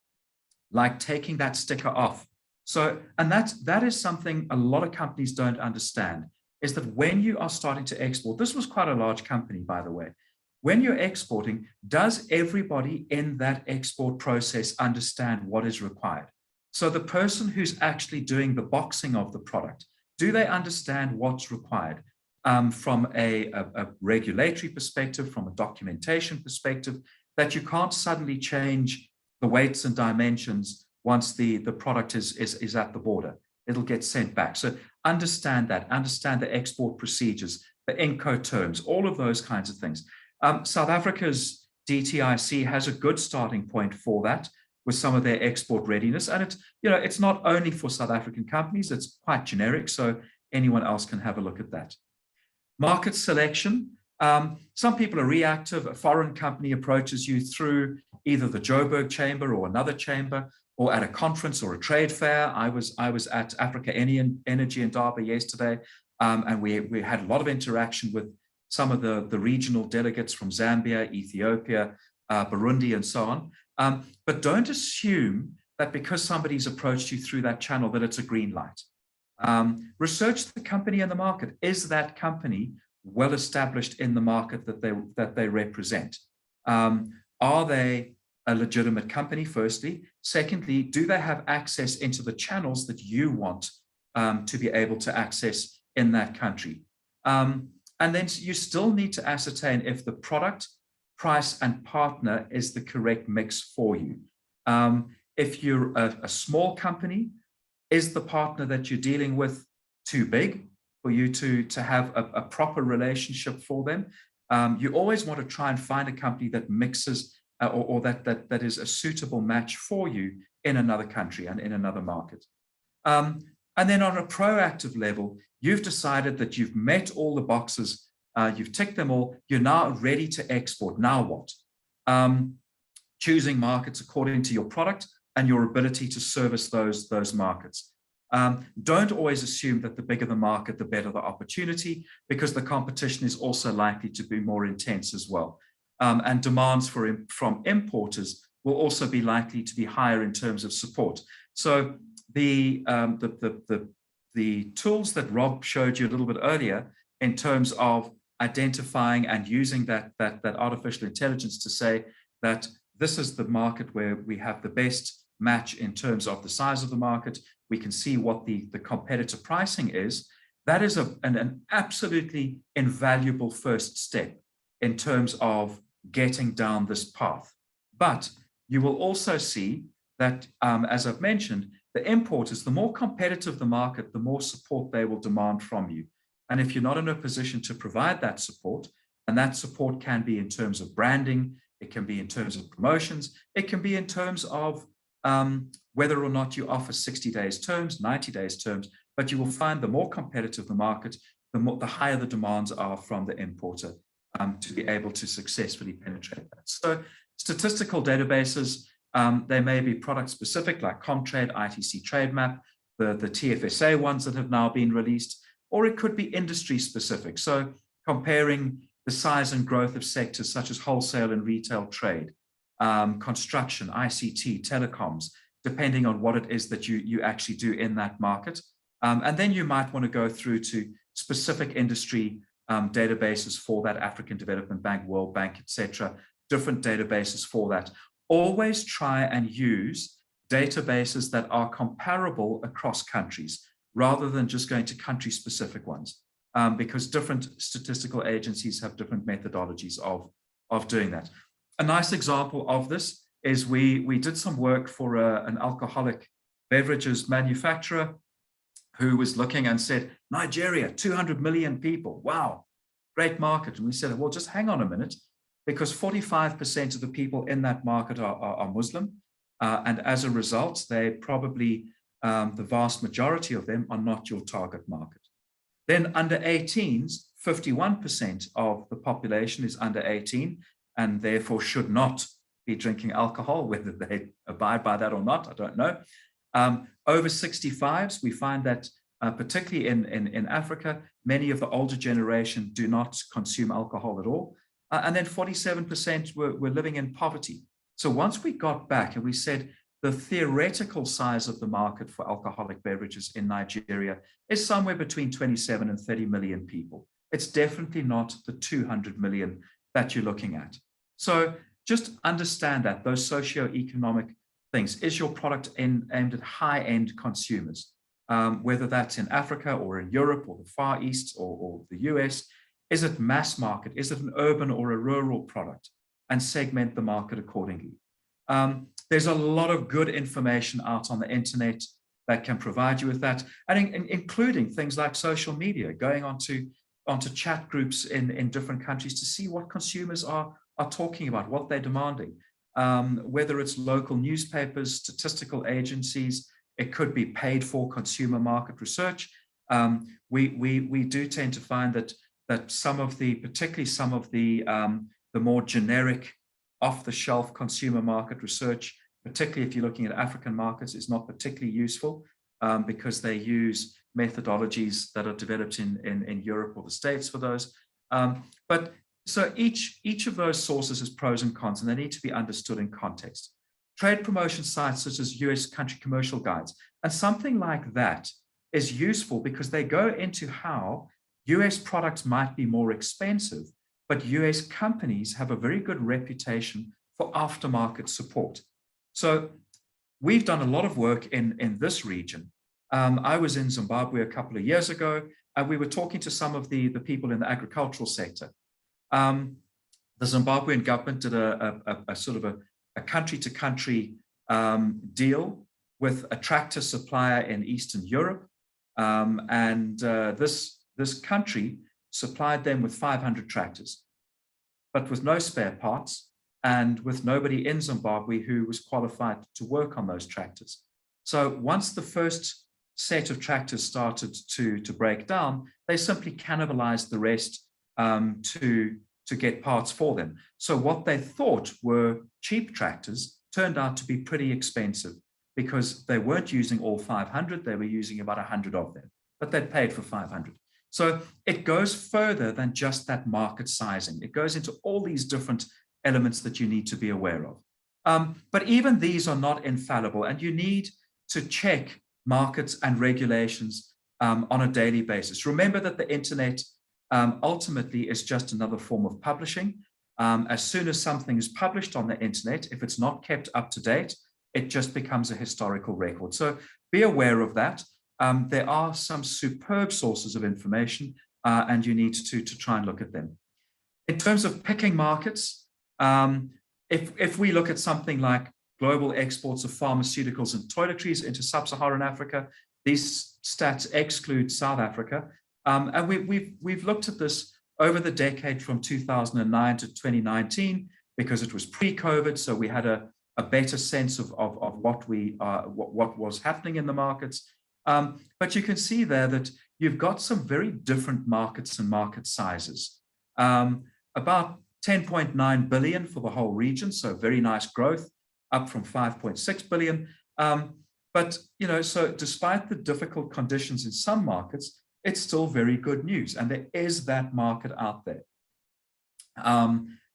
like taking that sticker off. So, and that is something a lot of companies don't understand, is that when you are starting to export, this was quite a large company, by the way, when you're exporting, does everybody in that export process understand what is required? So the person who's actually doing the boxing of the product, do they understand what's required from a regulatory perspective, from a documentation perspective, that you can't suddenly change the weights and dimensions once the product is at the border? It'll get sent back. So understand that, understand the export procedures, the Incoterms, all of those kinds of things. South Africa's DTIC has a good starting point for that with some of their export readiness. And it's not only for South African companies, it's quite generic, so anyone else can have a look at that. Market selection. Some people are reactive. A foreign company approaches you through either the Joburg chamber or another chamber, or at a conference or a trade fair. I was at Africa Energy in Durban yesterday, and we had a lot of interaction with some of the regional delegates from Zambia, Ethiopia, Burundi, and so on. But don't assume that because somebody's approached you through that channel that it's a green light. Research the company and the market. Is that company well established in the market that they represent? Are they a legitimate company, firstly? Secondly, do they have access into the channels that you want to be able to access in that country? And then you still need to ascertain if the product, price, and partner is the correct mix for you. If you're a small company, is the partner that you're dealing with too big for you to have a proper relationship for them. You always want to try and find a company that mixes or that is a suitable match for you in another country and in another market. And then on a proactive level, you've decided that you've met all the boxes, you've ticked them all, you're now ready to export. Now what? Choosing markets according to your product and your ability to service those markets. Don't always assume that the bigger the market, the better the opportunity, because the competition is also likely to be more intense as well. And demands from importers will also be likely to be higher in terms of support. So the tools that Rob showed you a little bit earlier in terms of identifying and using that artificial intelligence to say that this is the market where we have the best match in terms of the size of the market, we can see what the competitor pricing is, that is an absolutely invaluable first step in terms of getting down this path. But you will also see that, as I've mentioned, the importers, the more competitive the market, the more support they will demand from you. And if you're not in a position to provide that support, and that support can be in terms of branding, it can be in terms of promotions, it can be in terms of whether or not you offer 60 days terms, 90 days terms, but you will find the more competitive the market, the higher the demands are from the importer to be able to successfully penetrate that. So statistical databases, they may be product specific like Comtrade, ITC Trademap, the TFSA ones that have now been released, or it could be industry specific. So comparing the size and growth of sectors such as wholesale and retail trade, construction, ICT, telecoms, depending on what it is that you actually do in that market. And then you might want to go through to specific industry databases for that, African Development Bank, World Bank, etc., different databases for that. Always try and use databases that are comparable across countries, rather than just going to country-specific ones, because different statistical agencies have different methodologies of doing that. A nice example of this is we did some work for an alcoholic beverages manufacturer who was looking and said, Nigeria, 200 million people, wow, great market. And we said, well, just hang on a minute, because 45% of the people in that market are Muslim. And as a result, they probably, the vast majority of them are not your target market. Then under 18s, 51% of the population is under 18 and therefore should not be drinking alcohol, whether they abide by that or not, I don't know. Over 65s, we find that particularly in Africa, many of the older generation do not consume alcohol at all. And then 47% were living in poverty. So once we got back and we said the theoretical size of the market for alcoholic beverages in Nigeria is somewhere between 27 and 30 million people. It's definitely not the 200 million that you're looking at. So just understand that those socioeconomic things. Is your product aimed at high-end consumers, whether that's in Africa or in Europe or the Far East or the US? Is it mass market? Is it an urban or a rural product? And segment the market accordingly. There's a lot of good information out on the internet that can provide you with that, and including things like social media, going onto chat groups in different countries to see what consumers are talking about, what they're demanding. Whether it's local newspapers, statistical agencies, it could be paid for consumer market research. We do tend to find that some of the, particularly some of the more generic off-the-shelf consumer market research, particularly if you're looking at African markets, is not particularly useful because they use methodologies that are developed in Europe or the States for those. But so each of those sources has pros and cons, and they need to be understood in context. Trade promotion sites such as US country commercial guides, and something like that is useful because they go into how US products might be more expensive, but US companies have a very good reputation for aftermarket support. So we've done a lot of work in this region. I was in Zimbabwe a couple of years ago, and we were talking to some of the people in the agricultural sector. The Zimbabwean government did a sort of a country-to-country deal with a tractor supplier in Eastern Europe. This country supplied them with 500 tractors, but with no spare parts and with nobody in Zimbabwe who was qualified to work on those tractors. So once the first set of tractors started to break down, they simply cannibalized the rest to get parts for them. So what they thought were cheap tractors turned out to be pretty expensive because they weren't using all 500, they were using about 100 of them, but they'd paid for 500. So it goes further than just that market sizing. It goes into all these different elements that you need to be aware of. But even these are not infallible, and you need to check markets and regulations on a daily basis. Remember that the internet ultimately is just another form of publishing. As soon as something is published on the internet, if it's not kept up to date, it just becomes a historical record. So be aware of that. There are some superb sources of information, and you need to try and look at them. In terms of picking markets, if we look at something like global exports of pharmaceuticals and toiletries into sub-Saharan Africa, these stats exclude South Africa. And we've looked at this over the decade from 2009 to 2019 because it was pre-COVID, so we had a better sense of what was happening in the markets. But you can see there that you've got some very different markets and market sizes. About 10.9 billion for the whole region, so very nice growth, up from 5.6 billion. But so despite the difficult conditions in some markets, it's still very good news, and there is that market out there.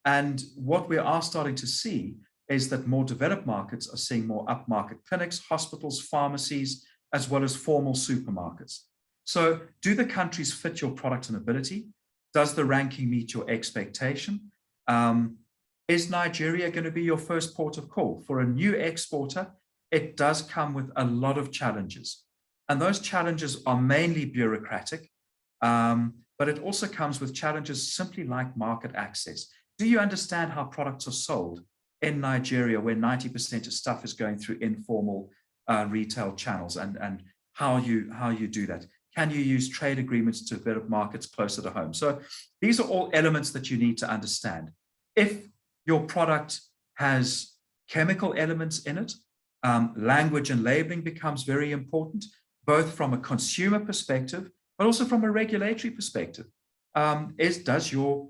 And what we are starting to see is that more developed markets are seeing more upmarket clinics, hospitals, pharmacies, as well as formal supermarkets. So do the countries fit your product and ability? Does the ranking meet your expectation? Is Nigeria going to be your first port of call? For a new exporter, it does come with a lot of challenges. And those challenges are mainly bureaucratic, but it also comes with challenges simply like market access. Do you understand how products are sold in Nigeria, where 90% of stuff is going through informal retail channels, and how you do that? Can you use trade agreements to develop markets closer to home? So these are all elements that you need to understand. If your product has chemical elements in it, language and labeling becomes very important, both from a consumer perspective, but also from a regulatory perspective. Does your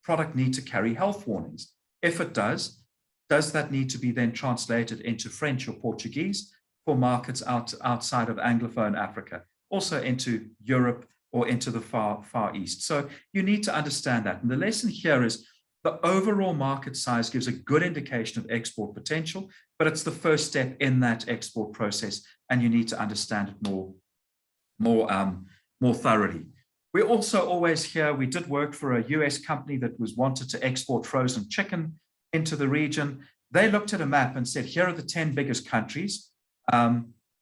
product need to carry health warnings? If it does that need to be then translated into French or Portuguese for markets outside of Anglophone Africa, also into Europe or into the Far East? So you need to understand that. And the lesson here is the overall market size gives a good indication of export potential, but it's the first step in that export process, and you need to understand it more thoroughly. We also always hear, we did work for a US company that wanted to export frozen chicken into the region. They looked at a map and said, here are the 10 biggest countries.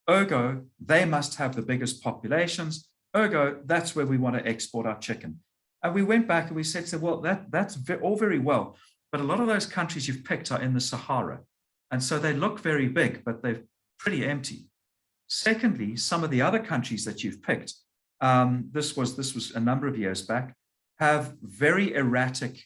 Ergo, they must have the biggest populations. Ergo, that's where we want to export our chicken. And we went back and we said, well, that's all very well, but a lot of those countries you've picked are in the Sahara. And so they look very big, but they're pretty empty. Secondly, some of the other countries that you've picked, this was a number of years back, have very erratic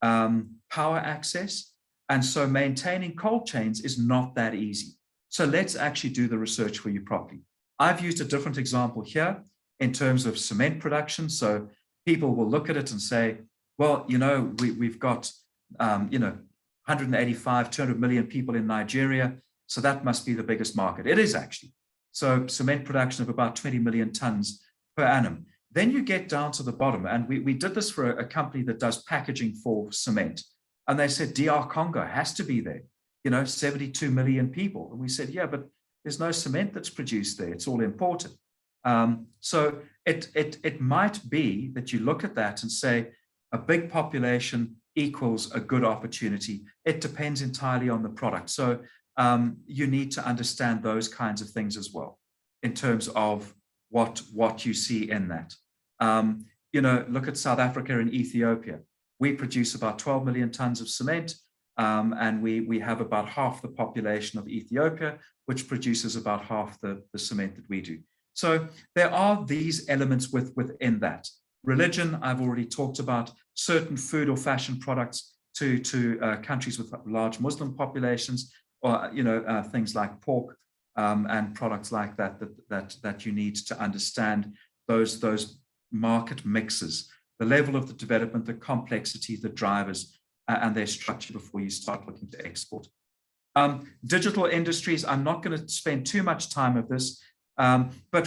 power access. And so maintaining cold chains is not that easy. So let's actually do the research for you properly. I've used a different example here in terms of cement production. So people will look at it and say, well, we've got, 185, 200 million people in Nigeria. So that must be the biggest market. It is actually. So cement production of about 20 million tons per annum. Then you get down to the bottom, and we did this for a company that does packaging for cement. And they said, DR Congo has to be there, 72 million people. And we said, yeah, but there's no cement that's produced there. It's all imported. So it might be that you look at that and say, a big population equals a good opportunity. It depends entirely on the product. So you need to understand those kinds of things as well in terms of what you see in that. Look at South Africa and Ethiopia. We produce about 12 million tons of cement, and we have about half the population of Ethiopia, which produces about half the cement that we do. So there are these elements within that. Religion, I've already talked about. Certain food or fashion products to countries with large Muslim populations, or things like pork and products like that you need to understand those market mixes, the level of the development, the complexity, the drivers, and their structure before you start looking to export. Digital industries, I'm not going to spend too much time of this, but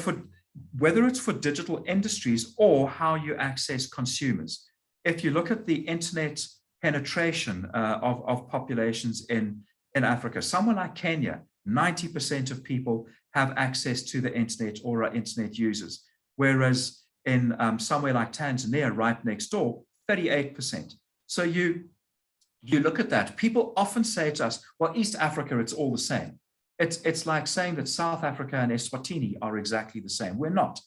whether it's for digital industries or how you access consumers, if you look at the internet penetration of populations in Africa, somewhere like Kenya, 90% of people have access to the internet or are internet users, whereas in somewhere like Tanzania, right next door, 38%. So you look at that. People often say to us, well, East Africa, it's all the same. It's like saying that South Africa and Eswatini are exactly the same. We're not.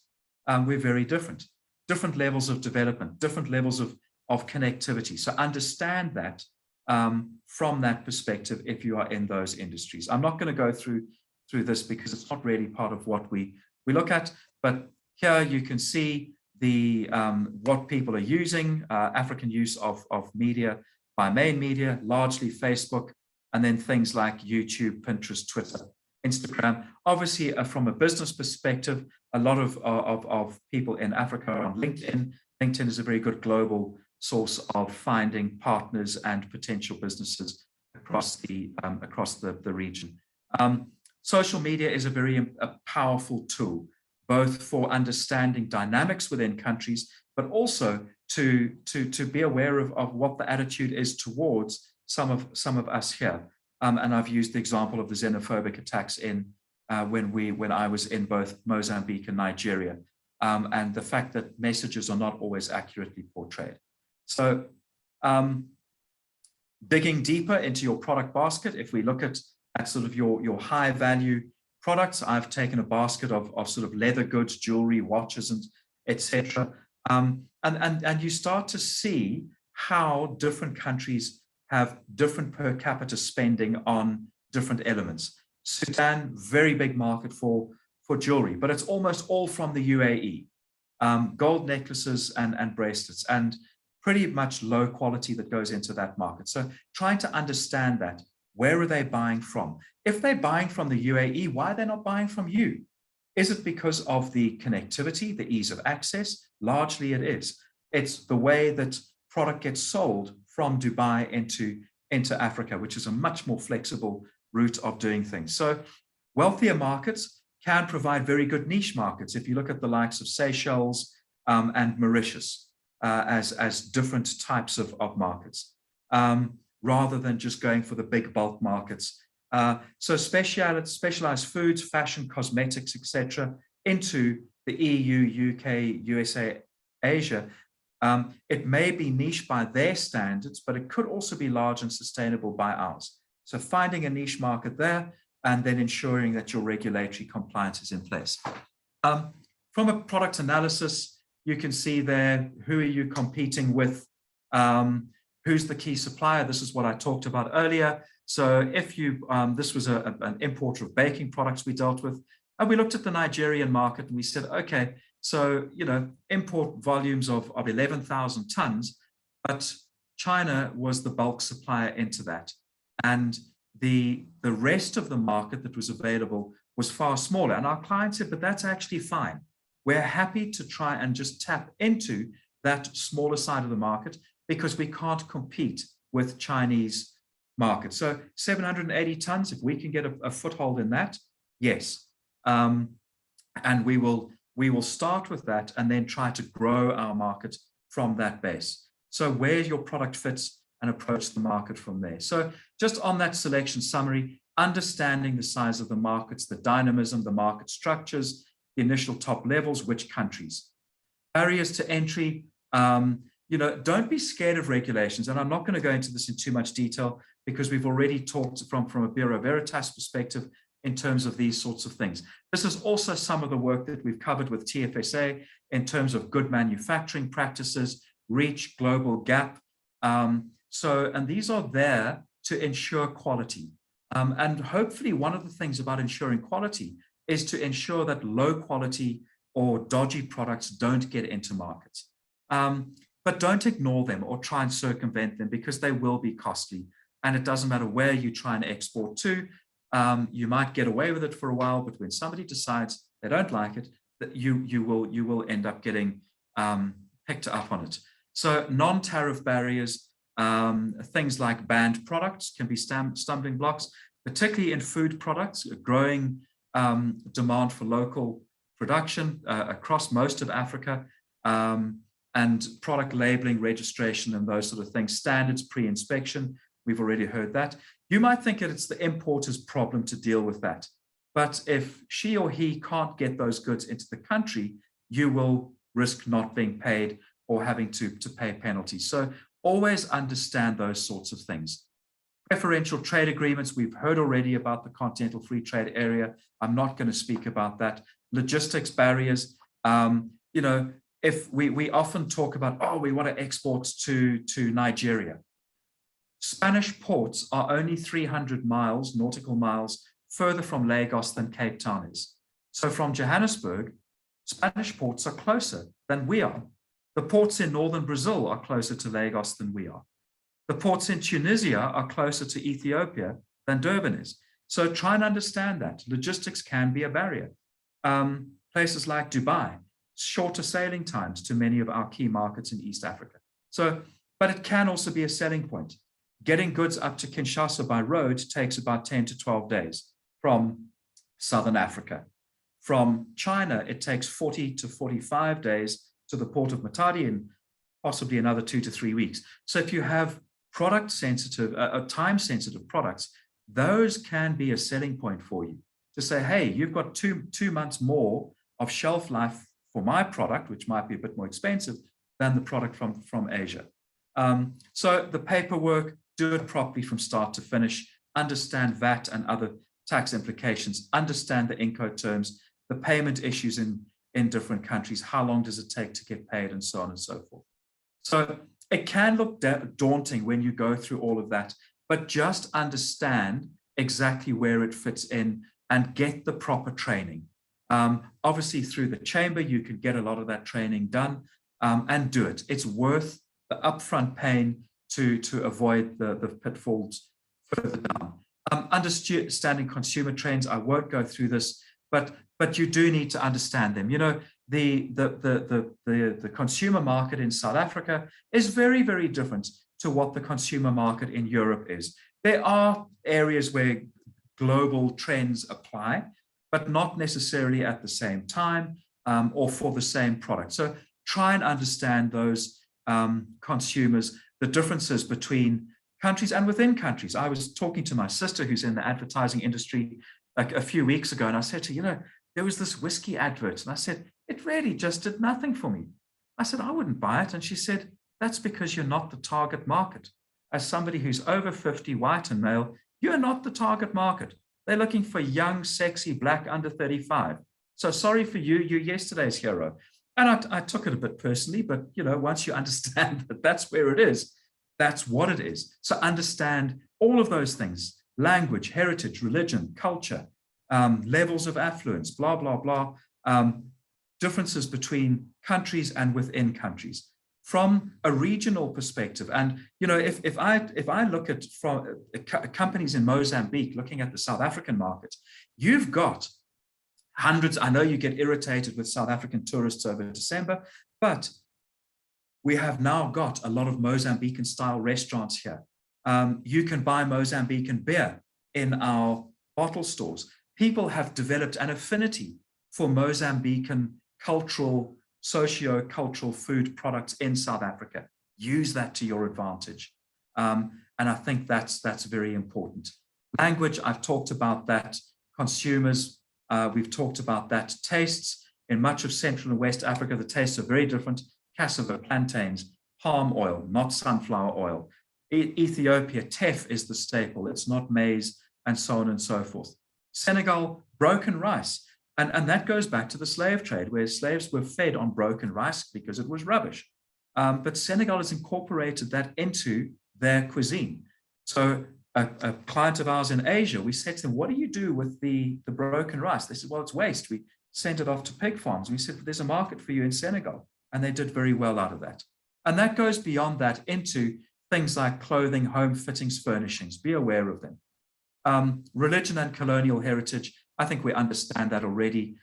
We're very different. Different levels of development, different levels of connectivity. So understand that from that perspective if you are in those industries. I'm not going to go through this because it's not really part of what we look at, but here you can see the what people are using, African use of media by main media, largely Facebook, and then things like YouTube, Pinterest, Twitter, Instagram. Obviously, from a business perspective, a lot of people in Africa are on LinkedIn. LinkedIn is a very good global source of finding partners and potential businesses across the region. Social media is a very powerful tool, both for understanding dynamics within countries, but also to be aware of what the attitude is towards some of us here. And I've used the example of the xenophobic attacks when I was in both Mozambique and Nigeria, and the fact that messages are not always accurately portrayed. So digging deeper into your product basket, if we look at sort of your high value products, I've taken a basket of sort of leather goods, jewelry, watches, and etc. And you start to see how different countries have different per capita spending on different elements. Sudan, very big market for jewelry, but it's almost all from the UAE. Gold necklaces and bracelets, and pretty much low quality that goes into that market. So trying to understand that, where are they buying from? If they're buying from the UAE, why are they not buying from you? Is it because of the connectivity, the ease of access? Largely it is. It's the way that product gets sold from Dubai into Africa, which is a much more flexible route of doing things. So wealthier markets can provide very good niche markets. If you look at the likes of Seychelles and Mauritius as different types of markets, rather than just going for the big bulk markets. So specialized foods, fashion, cosmetics, etc., into the EU, UK, USA, Asia. It may be niche by their standards, but it could also be large and sustainable by ours. So finding a niche market there, and then ensuring that your regulatory compliance is in place. From a product analysis, you can see there, who are you competing with? Who's the key supplier? This is what I talked about earlier. So if you, this was an importer of baking products we dealt with, and we looked at the Nigerian market and we said, okay, so, import volumes of 11,000 tons, but China was the bulk supplier into that. And the rest of the market that was available was far smaller. And our client said, but that's actually fine. We're happy to try and just tap into that smaller side of the market because we can't compete with Chinese market. So 780 tons, if we can get a foothold in that, yes. And we will start with that and then try to grow our market from that base. So where your product fits and approach the market from there. So just on that selection summary, understanding the size of the markets, the dynamism, the market structures, the initial top levels, which countries. Barriers to entry, don't be scared of regulations. And I'm not going to go into this in too much detail because we've already talked from a Bureau Veritas perspective in terms of these sorts of things. This is also some of the work that we've covered with TFSA in terms of good manufacturing practices, REACH, Global Gap. And these are there to ensure quality. And hopefully one of the things about ensuring quality is to ensure that low quality or dodgy products don't get into markets. But don't ignore them or try and circumvent them, because they will be costly. And it doesn't matter where you try and export to. You might get away with it for a while, but when somebody decides they don't like it, that you will end up getting picked up on it. So non-tariff barriers, things like banned products can be stumbling blocks, particularly in food products, a growing demand for local production across most of Africa, and product labeling, registration, and those sort of things, standards, pre-inspection. We've already heard that. You might think that it's the importer's problem to deal with that. But if she or he can't get those goods into the country, you will risk not being paid or having to pay penalties. So always understand those sorts of things. Preferential trade agreements, we've heard already about the Continental Free Trade Area. I'm not going to speak about that. Logistics barriers, you know, if we often talk about, oh, we want to export to Nigeria. Spanish ports are only 300 miles, nautical miles, further from Lagos than Cape Town is. So from Johannesburg, Spanish ports are closer than we are. The ports in northern Brazil are closer to Lagos than we are. The ports in Tunisia are closer to Ethiopia than Durban is. So try and understand that. Logistics can be a barrier. Places like Dubai, shorter sailing times to many of our key markets in East Africa. So, but it can also be a selling point. Getting goods up to Kinshasa by road takes about 10 to 12 days from Southern Africa. From China, it takes 40 to 45 days to the port of Matadi, and possibly another 2 to 3 weeks. So if you have product sensitive, time sensitive products, those can be a selling point for you to say, hey, you've got two months more of shelf life for my product, which might be a bit more expensive than the product from Asia. So the paperwork, do it properly from start to finish, understand VAT and other tax implications, understand the Incoterms, the payment issues in different countries, how long does it take to get paid, and so on and so forth. So it can look daunting when you go through all of that, but just understand exactly where it fits in and get the proper training. Obviously, through the chamber, you can get a lot of that training done, and do it. It's worth the upfront pain to avoid the pitfalls further down. Understanding consumer trends, I won't go through this, but you do need to understand them. You know, the consumer market in South Africa is very, very different to what the consumer market in Europe is. There are areas where global trends apply, but not necessarily at the same time or for the same product. So try and understand those consumers, the differences between countries and within countries. I was talking to my sister who's in the advertising industry like a few weeks ago, and I said to her, you know, there was this whiskey advert, and I said, it really just did nothing for me. I said, I wouldn't buy it. And she said, that's because you're not the target market. As somebody who's over 50, white and male, you're not the target market. They're looking for young, sexy, black, under 35. So sorry for you, you're yesterday's hero. And I took it a bit personally, but you know, once you understand that that's where it is, that's what it is. So understand all of those things: language, heritage, religion, culture, levels of affluence, blah, blah, blah, differences between countries and within countries from a regional perspective. And, you know, if I look at from companies in Mozambique, looking at the South African market, you've got hundreds. I know you get irritated with South African tourists over December, but we have now got a lot of Mozambican style restaurants here. You can buy Mozambican beer in our bottle stores. People have developed an affinity for Mozambican cultural, socio-cultural food products in South Africa. Use that to your advantage. And I think that's very important. Language, I've talked about that. Consumers, we've talked about that. Tastes, in much of Central and West Africa, the tastes are very different. Cassava, plantains, palm oil, not sunflower oil. Ethiopia, teff is the staple. It's not maize, and so on and so forth. Senegal, broken rice. And that goes back to the slave trade, where slaves were fed on broken rice because it was rubbish. But Senegal has incorporated that into their cuisine. So a client of ours in Asia, we said to them, what do you do with the broken rice? They said, well, it's waste. We sent it off to pig farms. We said, there's a market for you in Senegal. And they did very well out of that. And that goes beyond that into things like clothing, home fittings, furnishings. Be aware of them. Religion and colonial heritage, I think we understand that already.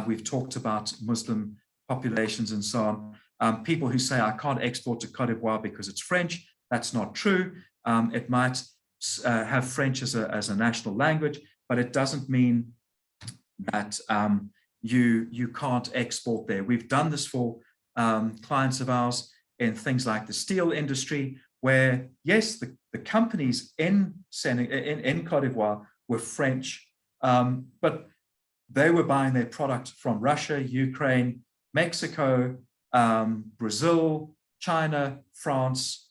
We've talked about Muslim populations and so on. People who say, I can't export to Cote d'Ivoire because it's French. That's not true. It might have French as a national language, but it doesn't mean that you can't export there. We've done this for clients of ours in things like the steel industry, where yes, the companies in Cote d'Ivoire were French, but they were buying their product from Russia, Ukraine, Mexico, Brazil, China, France,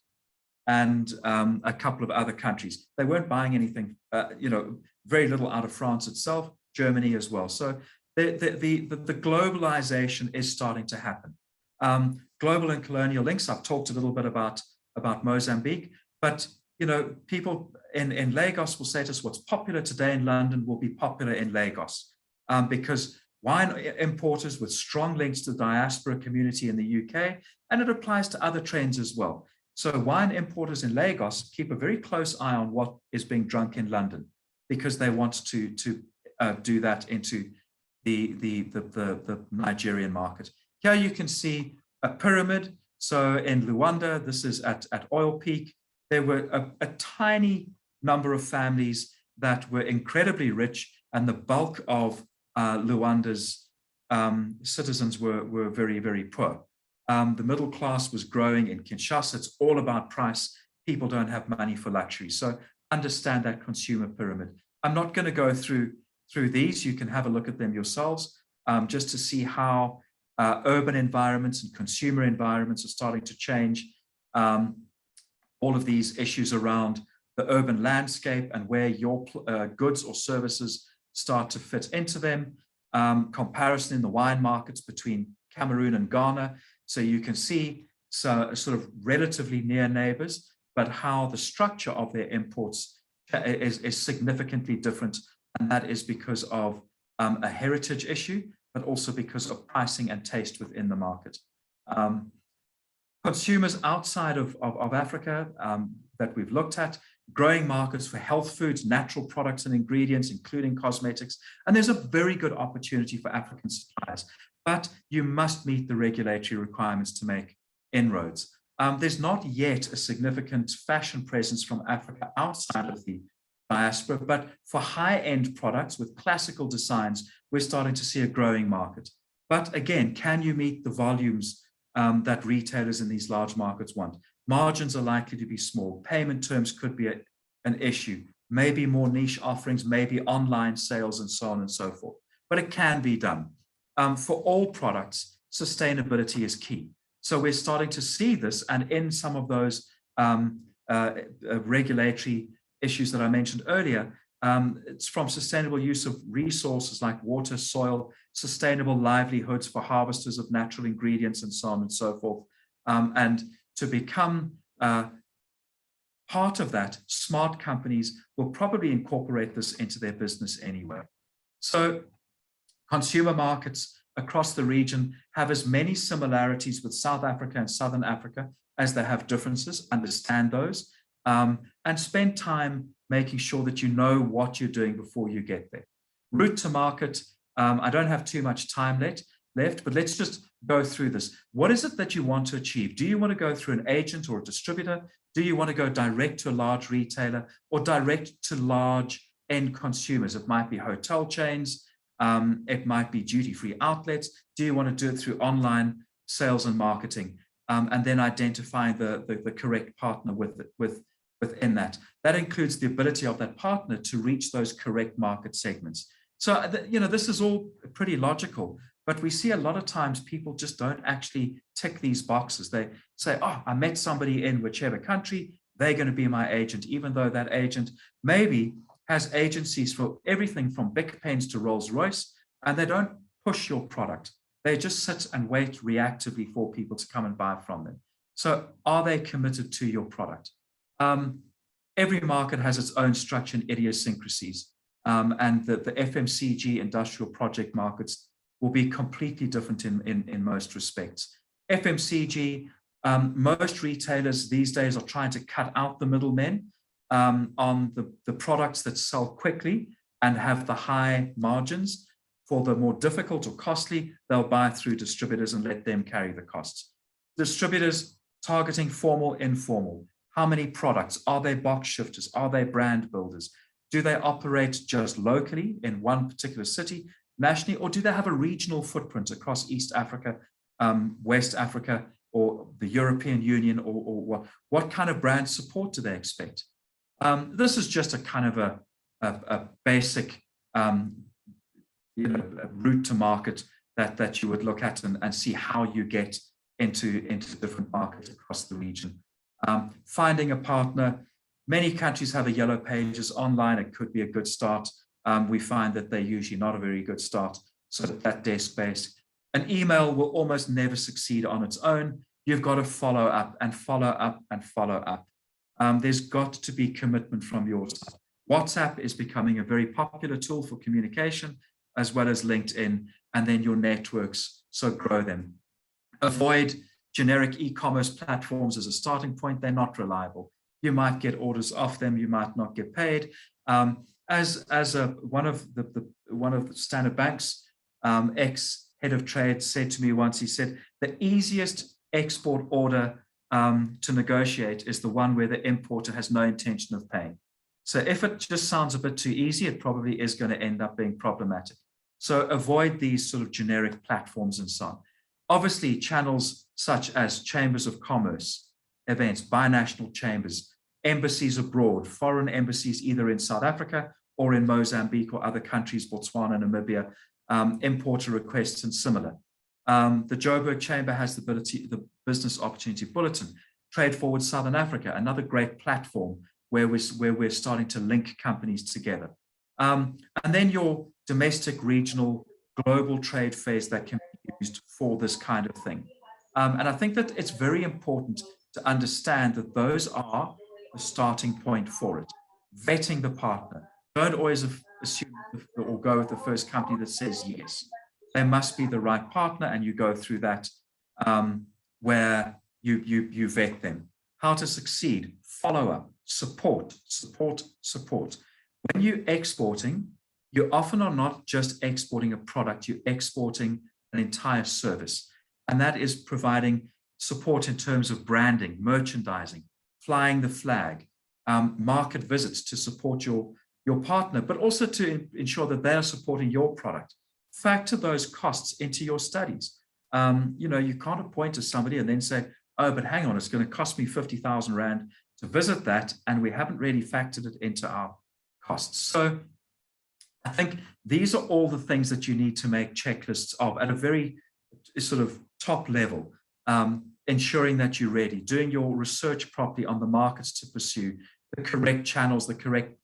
and a couple of other countries. They weren't buying anything, very little out of France itself, Germany as well. So the globalization is starting to happen. Global and colonial links, I've talked a little bit about Mozambique, but people in Lagos will say to us, what's popular today in London will be popular in Lagos, because wine importers with strong links to the diaspora community in the UK, and it applies to other trends as well. So wine importers in Lagos keep a very close eye on what is being drunk in London, because they want to do that into the Nigerian market. Here you can see a pyramid. So in Luanda, this is at oil peak. There were a tiny number of families that were incredibly rich, and the bulk of Luanda's citizens were very, very poor. The middle class was growing in Kinshasa. It's all about price. People don't have money for luxury. So understand that consumer pyramid. I'm not going to go through these. You can have a look at them yourselves, just to see how urban environments and consumer environments are starting to change. All of these issues around the urban landscape and where your goods or services start to fit into them. Comparison in the wine markets between Cameroon and Ghana. So you can see sort of relatively near neighbors, but how the structure of their imports is significantly different. And that is because of a heritage issue, but also because of pricing and taste within the market. Consumers outside of Africa that we've looked at, growing markets for health foods, natural products and ingredients, including cosmetics. And there's a very good opportunity for African suppliers, but you must meet the regulatory requirements to make inroads. There's not yet a significant fashion presence from Africa outside of the diaspora, but for high-end products with classical designs, we're starting to see a growing market. But again, can you meet the volumes that retailers in these large markets want? Margins are likely to be small. Payment terms could be an issue. Maybe more niche offerings, maybe online sales and so on and so forth. But it can be done. For all products, sustainability is key. So we're starting to see this, and in some of those regulatory issues that I mentioned earlier, it's from sustainable use of resources like water, soil, sustainable livelihoods for harvesters of natural ingredients and so on and so forth. And to become part of that, smart companies will probably incorporate this into their business anyway. So consumer markets across the region have as many similarities with South Africa and Southern Africa as they have differences. Understand those, and spend time making sure that you know what you're doing before you get there. Route to market, I don't have too much time left, but let's just go through this. What is it that you want to achieve? Do you want to go through an agent or a distributor? Do you want to go direct to a large retailer or direct to large end consumers? It might be hotel chains, it might be duty-free outlets. Do you want to do it through online sales and marketing? And then identifying the correct partner within that. That includes the ability of that partner to reach those correct market segments. So, this is all pretty logical, but we see a lot of times people just don't actually tick these boxes. They say, oh, I met somebody in whichever country, they're going to be my agent, even though that agent maybe has agencies for everything from big pens to Rolls-Royce, and they don't push your product. They just sit and wait reactively for people to come and buy from them. So are they committed to your product? every market has its own structure and idiosyncrasies. And the FMCG industrial project markets will be completely different in most respects. FMCG, most retailers these days are trying to cut out the middlemen on the products that sell quickly and have the high margins. For the more difficult or costly, they'll buy through distributors and let them carry the costs. Distributors targeting formal, informal. How many products? Are they box shifters? Are they brand builders? Do they operate just locally in one particular city, nationally, or do they have a regional footprint across East Africa, West Africa, or the European Union, or what kind of brand support do they expect? This is just a kind of a basic route to market that you would look at and see how you get into different markets across the region. Finding a partner. Many countries have a yellow pages online. It could be a good start. We find that they're usually not a very good start. So that desk-based. An email will almost never succeed on its own. You've got to follow up and follow up and follow up. There's got to be commitment from your side. WhatsApp is becoming a very popular tool for communication, as well as LinkedIn, and then your networks, so grow them. Avoid generic e-commerce platforms as a starting point. They're not reliable. You might get orders off them, you might not get paid. As one of the Standard Bank's ex-head of trade said to me once, he said, the easiest export order to negotiate is the one where the importer has no intention of paying. So if it just sounds a bit too easy, it probably is going to end up being problematic. So avoid these sort of generic platforms and so on. Obviously, channels such as chambers of commerce, events, binational chambers, embassies abroad, foreign embassies either in South Africa or in Mozambique or other countries, Botswana, Namibia, importer requests and similar. The Joburg Chamber has the Business Opportunity Bulletin. Trade Forward Southern Africa, another great platform where we're starting to link companies together. And then your domestic, regional, global trade fairs that can be used for this kind of thing. And I think that it's very important to understand that those are the starting point for it. Vetting the partner. Don't always assume or go with the first company that says yes. They must be the right partner, and you go through that where you vet them. How to succeed, follow up, support. When you're exporting, you often are not just exporting a product, you're exporting an entire service. And that is providing support in terms of branding, merchandising, flying the flag, market visits to support your partner, but also to ensure that they are supporting your product. Factor those costs into your studies. You can't appoint to somebody and then say, oh, but hang on, it's going to cost me 50,000 Rand to visit that, and we haven't really factored it into our costs. So I think these are all the things that you need to make checklists of at a very sort of top level, ensuring that you're ready, doing your research properly on the markets to pursue, the correct channels, the correct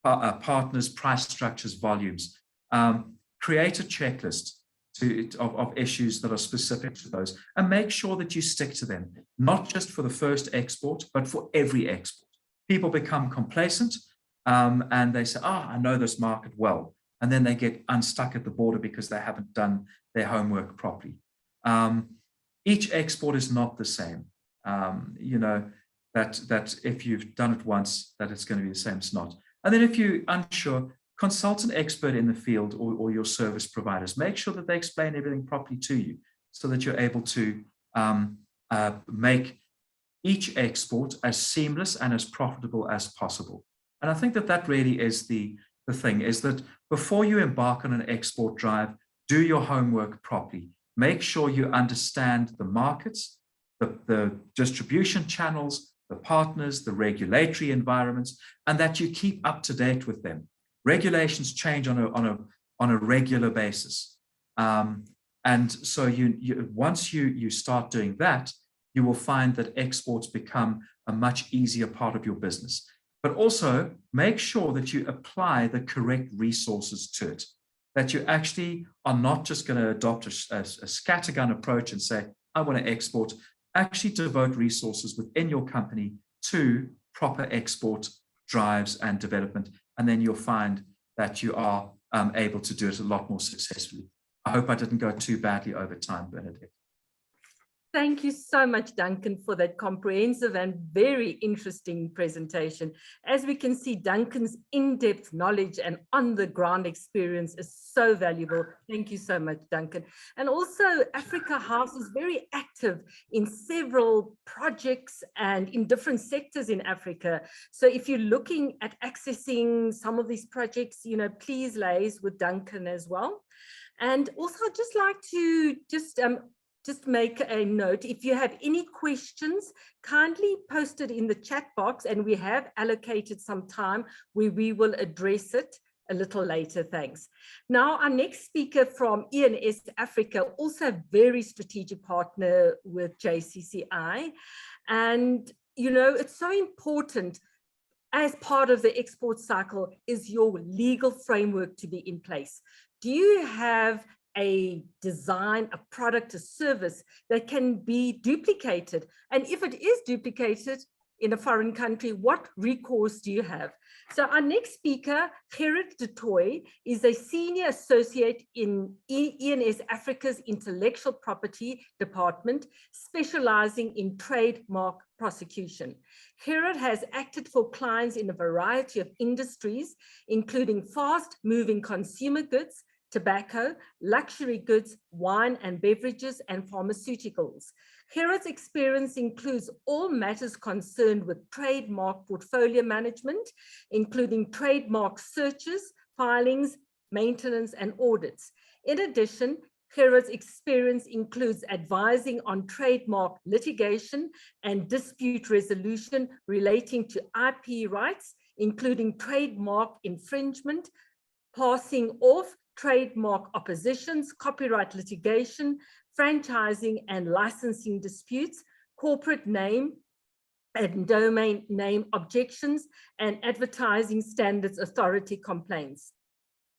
partners, price structures, volumes. Create a checklist of issues that are specific to those, and make sure that you stick to them, not just for the first export, but for every export. People become complacent and they say, I know this market well. And then they get unstuck at the border because they haven't done their homework properly. Each export is not the same. That if you've done it once, that it's going to be the same, it's not. And then if you're unsure, consult an expert in the field or your service providers. Make sure that they explain everything properly to you so that you're able to make each export as seamless and as profitable as possible. And I think that really is the thing, is that before you embark on an export drive, do your homework properly. Make sure you understand the markets, the distribution channels, the partners, the regulatory environments, and that you keep up to date with them. Regulations change on a regular basis. And so once you start doing that, you will find that exports become a much easier part of your business. But also make sure that you apply the correct resources to it, that you actually are not just going to adopt a scattergun approach and say, I want to export. Actually devote resources within your company to proper export drives and development, and then you'll find that you are able to do it a lot more successfully. I hope I didn't go too badly over time, Bernadette. Thank you so much, Duncan, for that comprehensive and very interesting presentation. As we can see, Duncan's in-depth knowledge and on-the-ground experience is so valuable. Thank you so much, Duncan. And also, Africa House is very active in several projects and in different sectors in Africa. So if you're looking at accessing some of these projects, you know, please liaise with Duncan as well. And also, I'd just like to just make a note, if you have any questions, kindly post it in the chat box, and we have allocated some time where we will address it a little later. Thanks. Now, our next speaker from ENSafrica, also a very strategic partner with JCCI. And, you know, it's so important as part of the export cycle is your legal framework to be in place. Do you have a design, a product, a service that can be duplicated? And if it is duplicated in a foreign country, what recourse do you have? So our next speaker, Gerard de Tooy, is a senior associate in ENSafrica's intellectual property department, specializing in trademark prosecution. Gerard has acted for clients in a variety of industries, including fast-moving consumer goods, tobacco, luxury goods, wine and beverages, and pharmaceuticals. Gerard's experience includes all matters concerned with trademark portfolio management, including trademark searches, filings, maintenance, and audits. In addition, Gerard's experience includes advising on trademark litigation and dispute resolution relating to IP rights, including trademark infringement, passing off trademark oppositions, copyright litigation, franchising and licensing disputes, corporate name and domain name objections, and advertising standards authority complaints.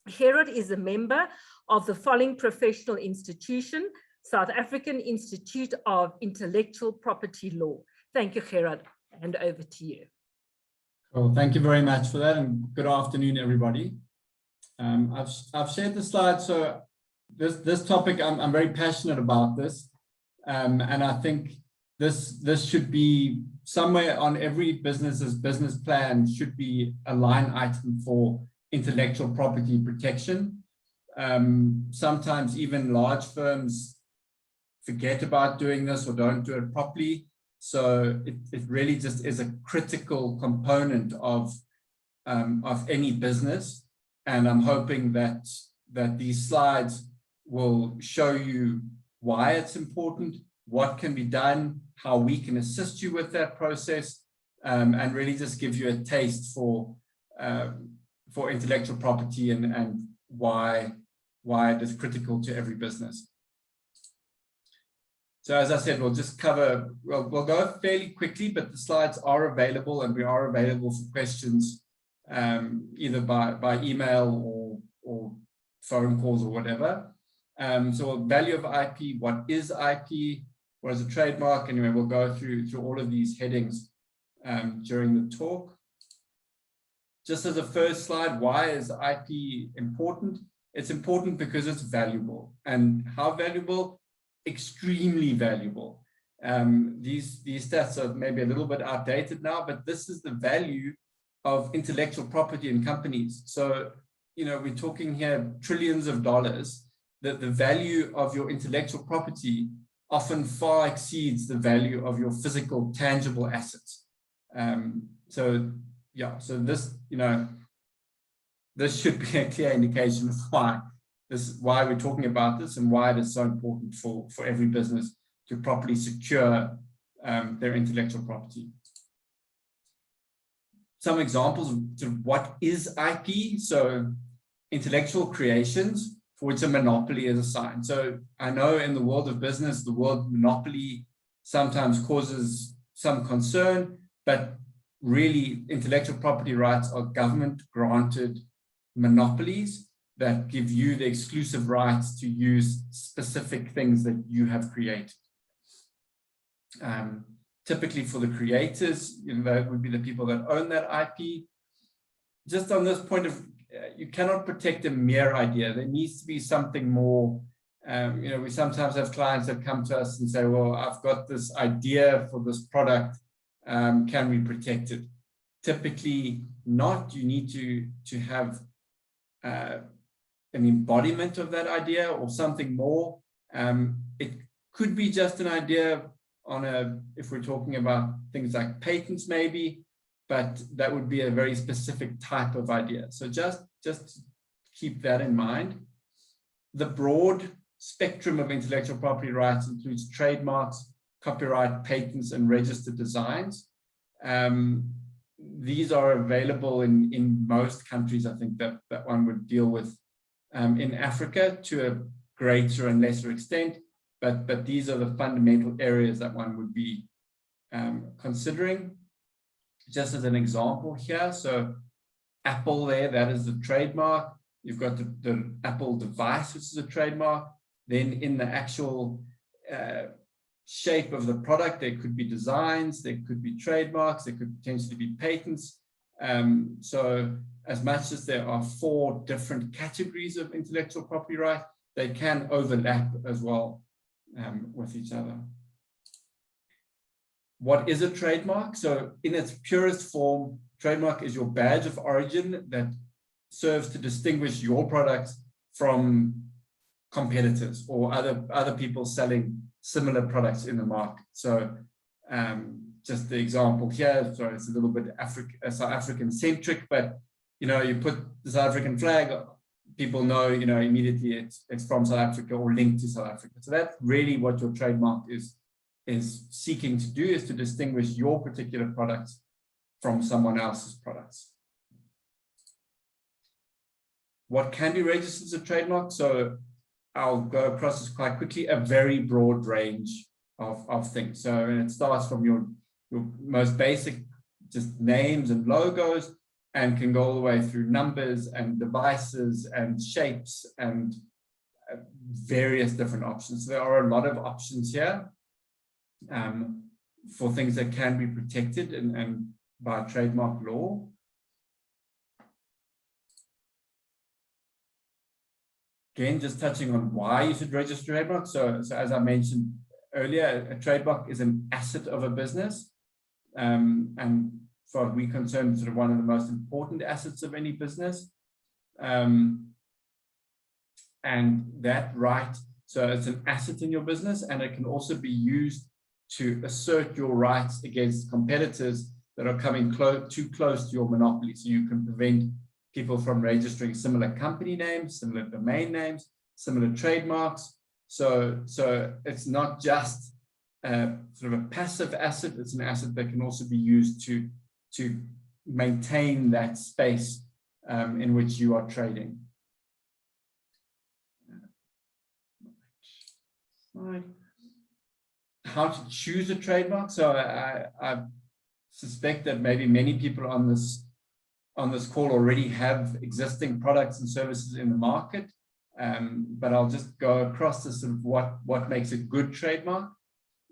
Gerard is a member of the following professional institution, South African Institute of Intellectual Property Law. Thank you, Gerard, and over to you. Well, thank you very much for that, and good afternoon, everybody. I've shared the slide, so this topic, I'm very passionate about this, and I think this should be somewhere on every business's business plan, should be a line item for intellectual property protection. Sometimes even large firms forget about doing this or don't do it properly, so it really just is a critical component of any business. And I'm hoping that these slides will show you why it's important, what can be done, how we can assist you with that process, and really just give you a taste for intellectual property and why it is critical to every business. So as I said, we'll just cover, we'll go fairly quickly, but the slides are available, and we are available for questions either by email or phone calls or whatever. So value of IP, what is IP, what is a trademark? Anyway, we'll go through all of these headings during the talk. Just as a first slide, why is IP important? It's important because it's valuable. And how valuable? Extremely valuable. These stats are maybe a little bit outdated now, but this is the value of intellectual property in companies. So, you know, we're talking here trillions of dollars, that the value of your intellectual property often far exceeds the value of your physical, tangible assets. So this, you know, this should be a clear indication of why we're talking about this and why it is so important for every business to properly secure their intellectual property. Some examples of what is IP. So intellectual creations for which a monopoly is assigned. So I know in the world of business, the word monopoly sometimes causes some concern, but really intellectual property rights are government granted monopolies that give you the exclusive rights to use specific things that you have created. Typically for the creators, you know, that would be the people that own that IP. just on this point of, you cannot protect a mere idea. There needs to be something more. You know, we sometimes have clients that come to us and say, well, I've got this idea for this product. Can we protect it? Typically not. You need to have an embodiment of that idea or something more. It could be just an idea on if we're talking about things like patents maybe, but that would be a very specific type of idea. So just keep that in mind. The broad spectrum of intellectual property rights includes trademarks, copyright, patents, and registered designs. These are available in most countries, I think, that one would deal with. In Africa to a greater and lesser extent, but these are the fundamental areas that one would be considering. Just as an example here, so Apple there, that is the trademark. You've got the Apple device, which is a trademark. Then in the actual shape of the product, there could be designs, there could be trademarks, there could potentially be patents. So as much as there are 4 different categories of intellectual property right, they can overlap as well with each other. What is a trademark? So in its purest form, trademark is your badge of origin that serves to distinguish your products from competitors or other people selling similar products in the market. So just the example here, sorry, it's a little bit South African centric, but you know, you put the South African flag, people know, you know, immediately it's from South Africa or linked to South Africa. So that's really what your trademark is seeking to do, is to distinguish your particular products from someone else's products. What can be registered as a trademark? So I'll go across this quite quickly, a very broad range of things. So and it starts from your most basic, just names and logos, and can go all the way through numbers and devices and shapes and various different options. So there are a lot of options here for things that can be protected and by trademark law. Again, just touching on why you should register a trademark. So as I mentioned earlier, a trademark is an asset of a business. And as far as we're concerned, sort of one of the most important assets of any business. And that right, so it's an asset in your business, and it can also be used to assert your rights against competitors that are coming too close to your monopoly. So you can prevent people from registering similar company names, similar domain names, similar trademarks. So it's not just sort of a passive asset, it's an asset that can also be used to maintain that space in which you are trading. How to choose a trademark? So I suspect that maybe many people on this call already have existing products and services in the market, but I'll just go across to sort of what makes a good trademark.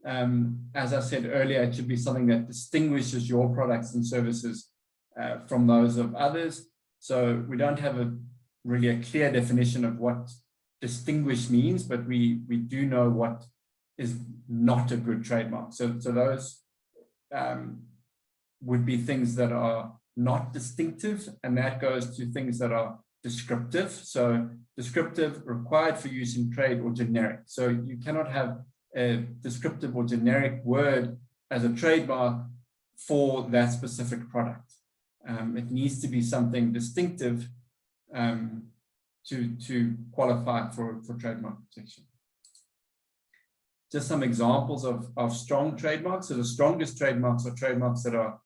As I said earlier, it should be something that distinguishes your products and services from those of others. So we don't have really a clear definition of what distinguish means, but we do know what is not a good trademark. So those would be things that are not distinctive, and that goes to things that are descriptive. So descriptive, required for use in trade, or generic. So you cannot have a descriptive or generic word as a trademark for that specific product. It needs to be something distinctive to qualify for trademark protection. Just some examples of strong trademarks. So the strongest trademarks are trademarks that are,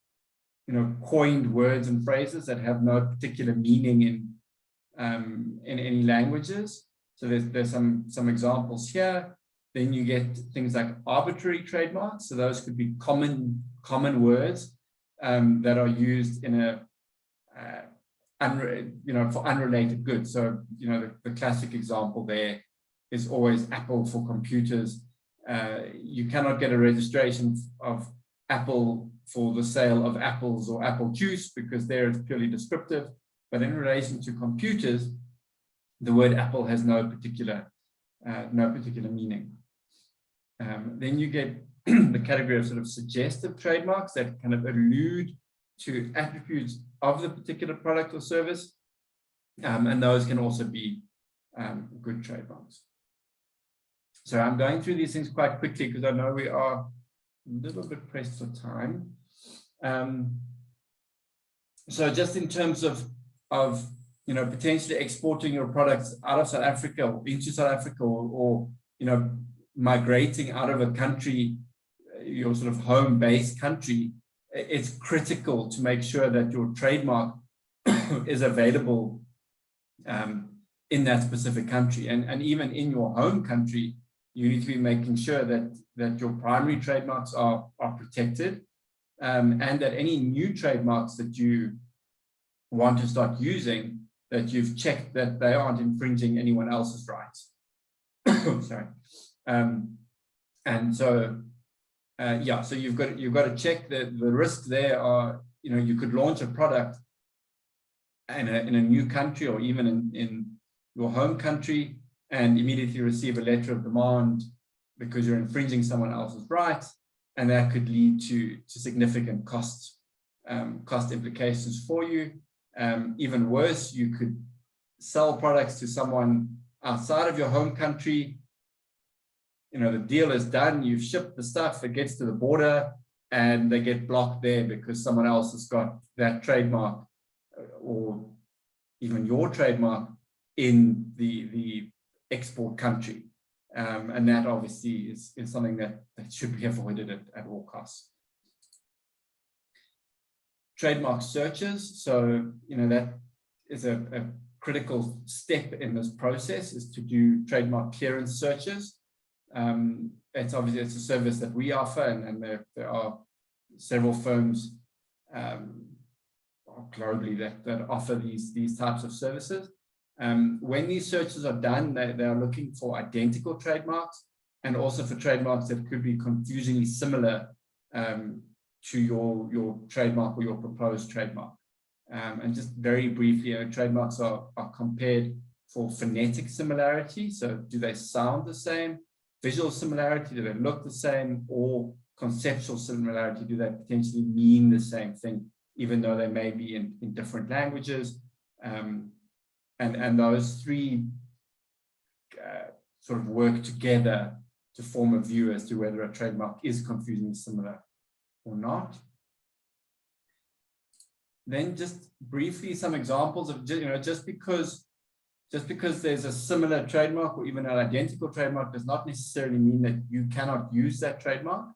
coined words and phrases that have no particular meaning in any languages. So there's some examples here. Then you get things like arbitrary trademarks. So those could be common words that are used in for unrelated goods. So the classic example there is always Apple for computers. You cannot get a registration of Apple for the sale of apples or apple juice, because there it's purely descriptive. But in relation to computers, the word apple has no particular meaning. Then you get the category of sort of suggestive trademarks that kind of allude to attributes of the particular product or service, and those can also be good trademarks. So I'm going through these things quite quickly because I know we are a little bit pressed for time. So just in terms of potentially exporting your products out of South Africa or into South Africa, or migrating out of a country, your sort of home-based country, it's critical to make sure that your trademark is available in that specific country, and even in your home country, you need to be making sure that your primary trademarks are protected, and that any new trademarks that you want to start using, that you've checked that they aren't infringing anyone else's rights. Sorry. And so yeah, so you've got to check that the risks there are, you could launch a product in a new country, or even in your home country, and immediately receive a letter of demand because you're infringing someone else's rights, and that could lead to significant cost implications for you. Even worse, you could sell products to someone outside of your home country. The deal is done, you've shipped the stuff, it gets to the border, and they get blocked there because someone else has got that trademark, or even your trademark, in the export country. And that obviously is something that should be avoided at all costs. Trademark searches, so that is a critical step in this process, is to do trademark clearance searches. It's a service that we offer, and there are several firms globally that offer these types of services. When these searches are done, they are looking for identical trademarks, and also for trademarks that could be confusingly similar to your trademark or your proposed trademark. And just very briefly, trademarks are compared for phonetic similarity. So do they sound the same? Visual similarity, do they look the same? Or conceptual similarity, do they potentially mean the same thing, even though they may be in different languages? And those three sort of work together to form a view as to whether a trademark is confusingly similar or not. Then just briefly some examples of, just because there's a similar trademark or even an identical trademark does not necessarily mean that you cannot use that trademark.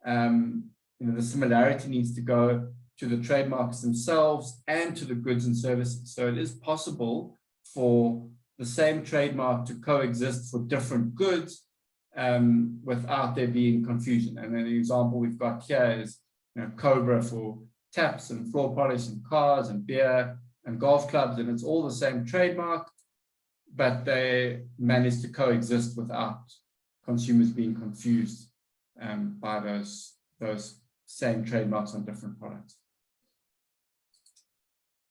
The similarity needs to go to the trademarks themselves and to the goods and services. So it is possible for the same trademark to coexist for different goods without there being confusion. And then the example we've got here is Cobra for taps and floor polish and cars and beer and golf clubs, and it's all the same trademark, but they manage to coexist without consumers being confused by those same trademarks on different products.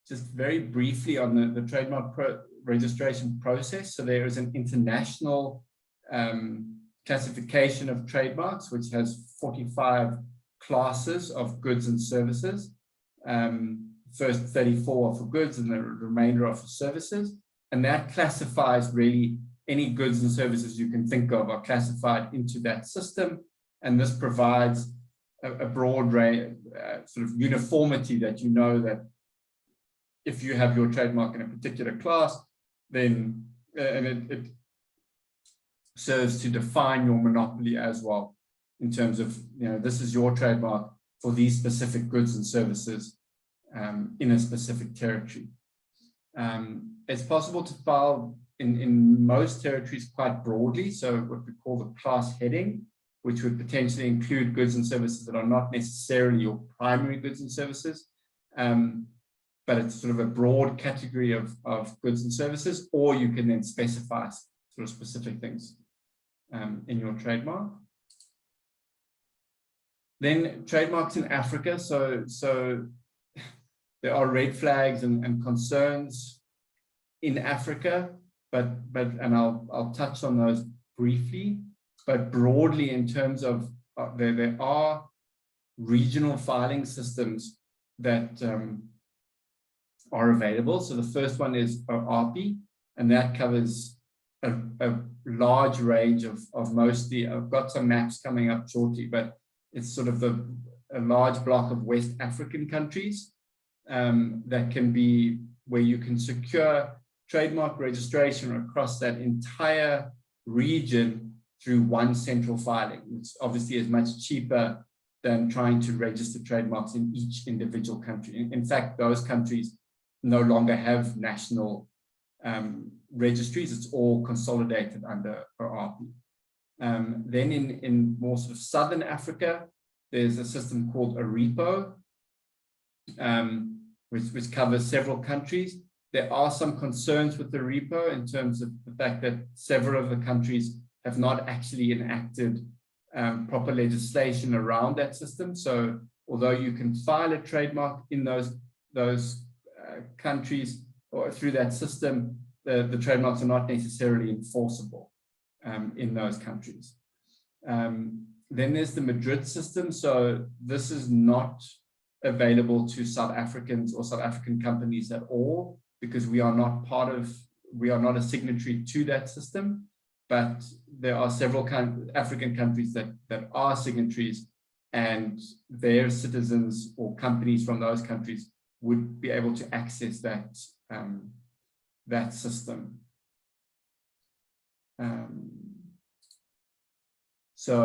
Just very briefly on the trademark registration process. So there is an international classification of trademarks, which has 45 classes of goods and services. First 34 are for goods and the remainder are for services. And that classifies really any goods and services you can think of are classified into that system. And this provides a broad range, sort of uniformity, that that if you have your trademark in a particular class, then it serves to define your monopoly as well, in terms of, this is your trademark for these specific goods and services in a specific territory. It's possible to file in most territories quite broadly, so what we call the class heading, which would potentially include goods and services that are not necessarily your primary goods and services, but it's sort of a broad category of goods and services, or you can then specify sort of specific things in your trademark. Then trademarks in Africa. So there are red flags and concerns in Africa, and I'll touch on those briefly. But broadly, in terms of there are regional filing systems that are available. So the first one is ARPI, and that covers a large range of mostly, I've got some maps coming up shortly, but it's sort of a large block of West African countries that can be where you can secure trademark registration across that entire region through one central filing, which obviously is much cheaper than trying to register trademarks in each individual country. In fact, those countries no longer have national registries. It's all consolidated under ARPI. Then in more sort of Southern Africa, there's a system called ARIPO, which covers several countries. There are some concerns with the ARIPO in terms of the fact that several of the countries have not actually enacted proper legislation around that system. So although you can file a trademark in those countries or through that system, the trademarks are not necessarily enforceable in those countries. Then there's the Madrid system. So this is not available to South Africans or South African companies at all, because we are not a signatory to that system. But there are several African countries that are signatories, and their citizens or companies from those countries would be able to access that system. So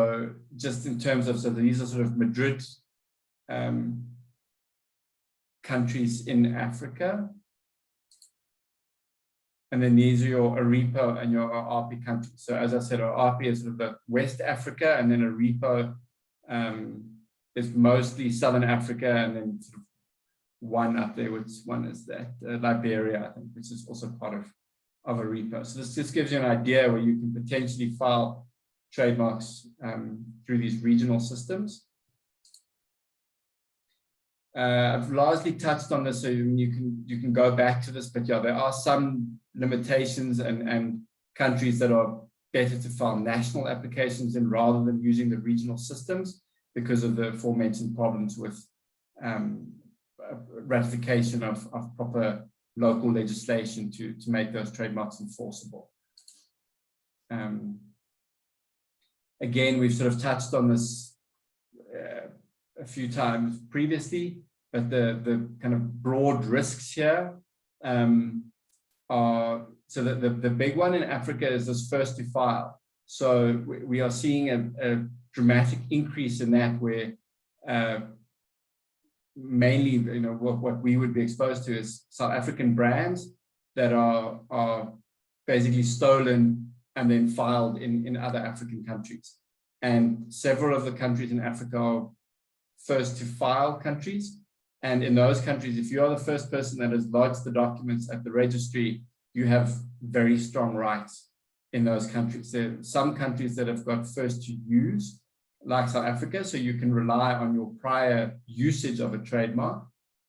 just in terms of, so these are sort of Madrid countries in Africa. And then these are your ARIPO and your ARPI countries. So as I said, our ARPI is sort of the West Africa, and then ARIPO is mostly Southern Africa, and then sort of one up there, which one is that? Liberia, I think, which is also part of ARIPO. So this just gives you an idea where you can potentially file trademarks through these regional systems. I've largely touched on this, so you can go back to this, but yeah, there are some limitations and countries that are better to file national applications in rather than using the regional systems because of the aforementioned problems with ratification of proper local legislation to make those trademarks enforceable. Again, we've sort of touched on this a few times previously, but the kind of broad risks here are, so that the big one in Africa is this first to file. So we are seeing a dramatic increase in that, where mainly, you know, what we would be exposed to is South African brands that are basically stolen and then filed in other African countries. And several of the countries in Africa are first to file countries. And in those countries, if you are the first person that has lodged the documents at the registry, you have very strong rights in those countries. There are some countries that have got first to use, like South Africa, so you can rely on your prior usage of a trademark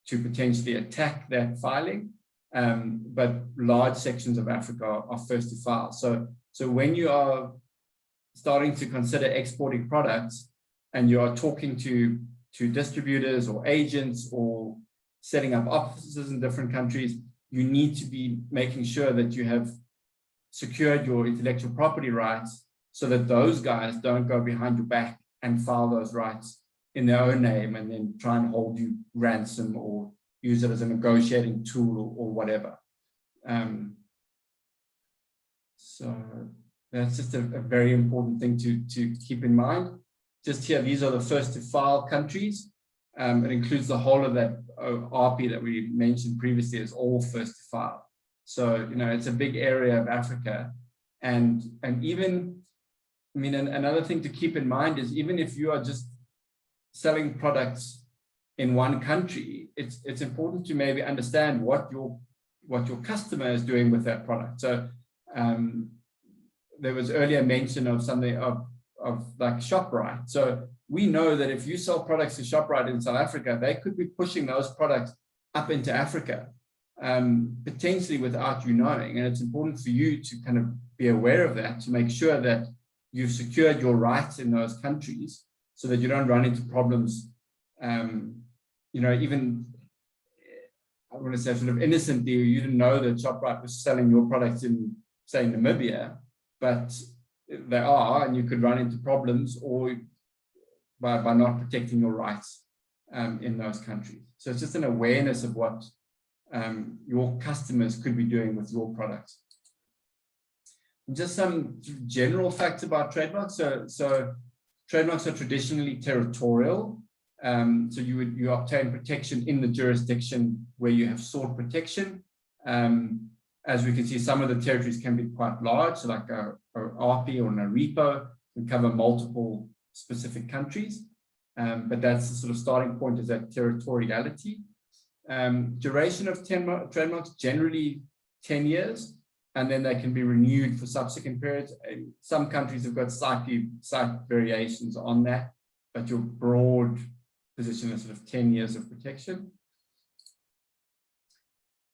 to potentially attack that filing. But large sections of Africa are first to file. So when you are starting to consider exporting products and you are talking to distributors or agents or setting up offices in different countries, you need to be making sure that you have secured your intellectual property rights so that those guys don't go behind your back and file those rights in their own name and then try and hold you ransom or use it as a negotiating tool or whatever. So that's just a very important thing to keep in mind. Just here, these are the first to file countries. It includes the whole of that ARPI that we mentioned previously as all first to file. So, you know, it's a big area of Africa. And even, I mean, another thing to keep in mind is even if you are just selling products in one country, it's important to maybe understand what your customer is doing with that product. So there was earlier mention of something of like ShopRite. So we know that if you sell products to ShopRite in South Africa, they could be pushing those products up into Africa, potentially without you knowing. And it's important for you to kind of be aware of that, to make sure that you've secured your rights in those countries so that you don't run into problems, even, I want to say sort of innocently, you didn't know that ShopRite was selling your products in, say, Namibia, but they are, and you could run into problems or by not protecting your rights in those countries. So it's just an awareness of what your customers could be doing with your products. Just some general facts about trademarks. So trademarks are traditionally territorial. So you obtain protection in the jurisdiction where you have sought protection. As we can see, some of the territories can be quite large, so like a RP or an repo can cover multiple specific countries. But that's the sort of starting point, is that territoriality. Duration of trademarks, generally 10 years, and then they can be renewed for subsequent periods. Some countries have got slight variations on that, but your broad position is sort of 10 years of protection.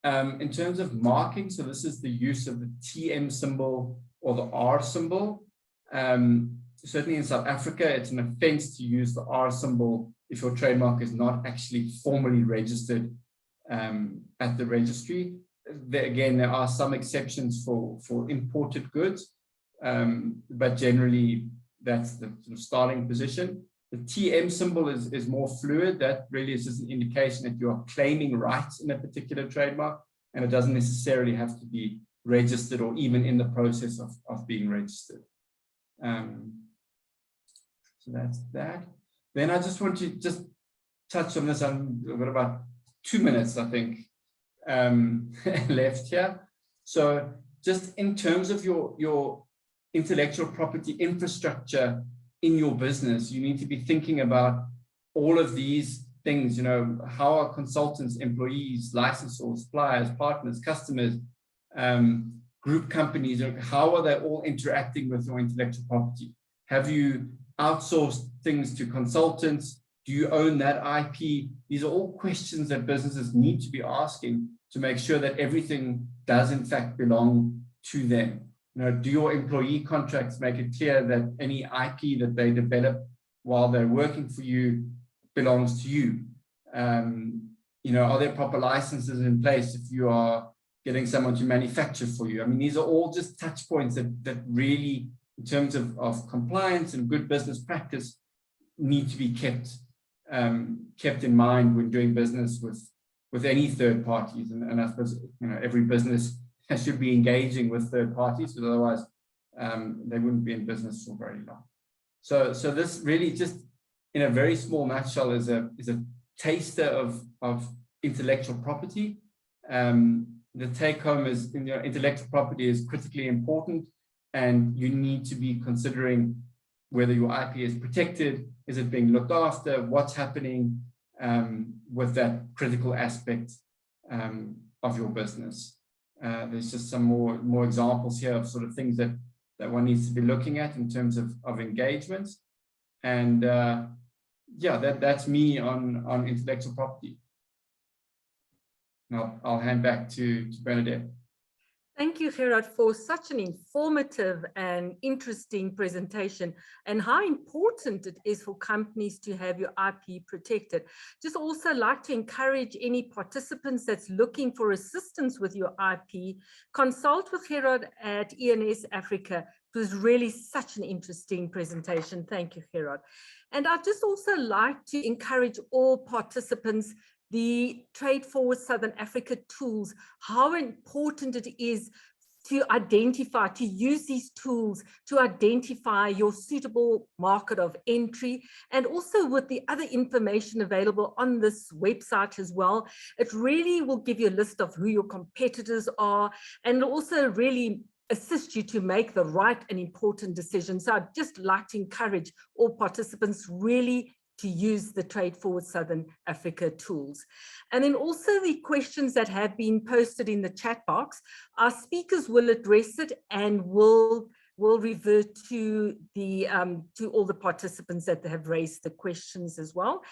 In terms of marking, so this is the use of the TM symbol or the R symbol. Certainly in South Africa, it's an offense to use the R symbol if your trademark is not actually formally registered at the registry. Again, there are some exceptions for imported goods, but generally that's the sort of starting position. The TM symbol is more fluid. That really is just an indication that you are claiming rights in a particular trademark, and it doesn't necessarily have to be registered or even in the process of being registered. So that's that. Then I just want to just touch on this. I've got about 2 minutes, I think, left here. So just in terms of your intellectual property infrastructure in your business, you need to be thinking about all of these things. How are consultants, employees, licensors, suppliers, partners, customers, group companies, how are they all interacting with your intellectual property? Have you outsourced things to consultants? Do you own that IP? These are all questions that businesses need to be asking to make sure that everything does in fact belong to them. Do your employee contracts make it clear that any IP that they develop while they're working for you belongs to you? Are there proper licenses in place if you are getting someone to manufacture for you? I mean, these are all just touch points that really, in terms of compliance and good business practice, need to be kept in mind when doing business with any third parties. And I suppose every business should be engaging with third parties, because otherwise they wouldn't be in business for very long. So this really, just in a very small nutshell, is a taster of intellectual property. The take home is, intellectual property is critically important, and you need to be considering whether your IP is protected, is it being looked after, what's happening with that critical aspect of your business. There's just some more examples here of sort of things that one needs to be looking at in terms of engagements. And yeah, that's me on intellectual property. Now I'll hand back to Bernadette. Thank you, Gerard, for such an informative and interesting presentation, and how important it is for companies to have your IP protected. Just also like to encourage any participants that's looking for assistance with your IP, consult with Gerard at ENSafrica. It was really such an interesting presentation. Thank you, Gerard. And I'd just also like to encourage all participants, the Trade Forward Southern Africa tools, how important it is to identify, to use these tools to identify your suitable market of entry, and also with the other information available on this website as well. It really will give you a list of who your competitors are, and also really assist you to make the right and important decisions. So I'd just like to encourage all participants really to use the Trade Forward Southern Africa tools. And then also the questions that have been posted in the chat box, our speakers will address it and will we'll revert to the to all the participants that have raised the questions as well.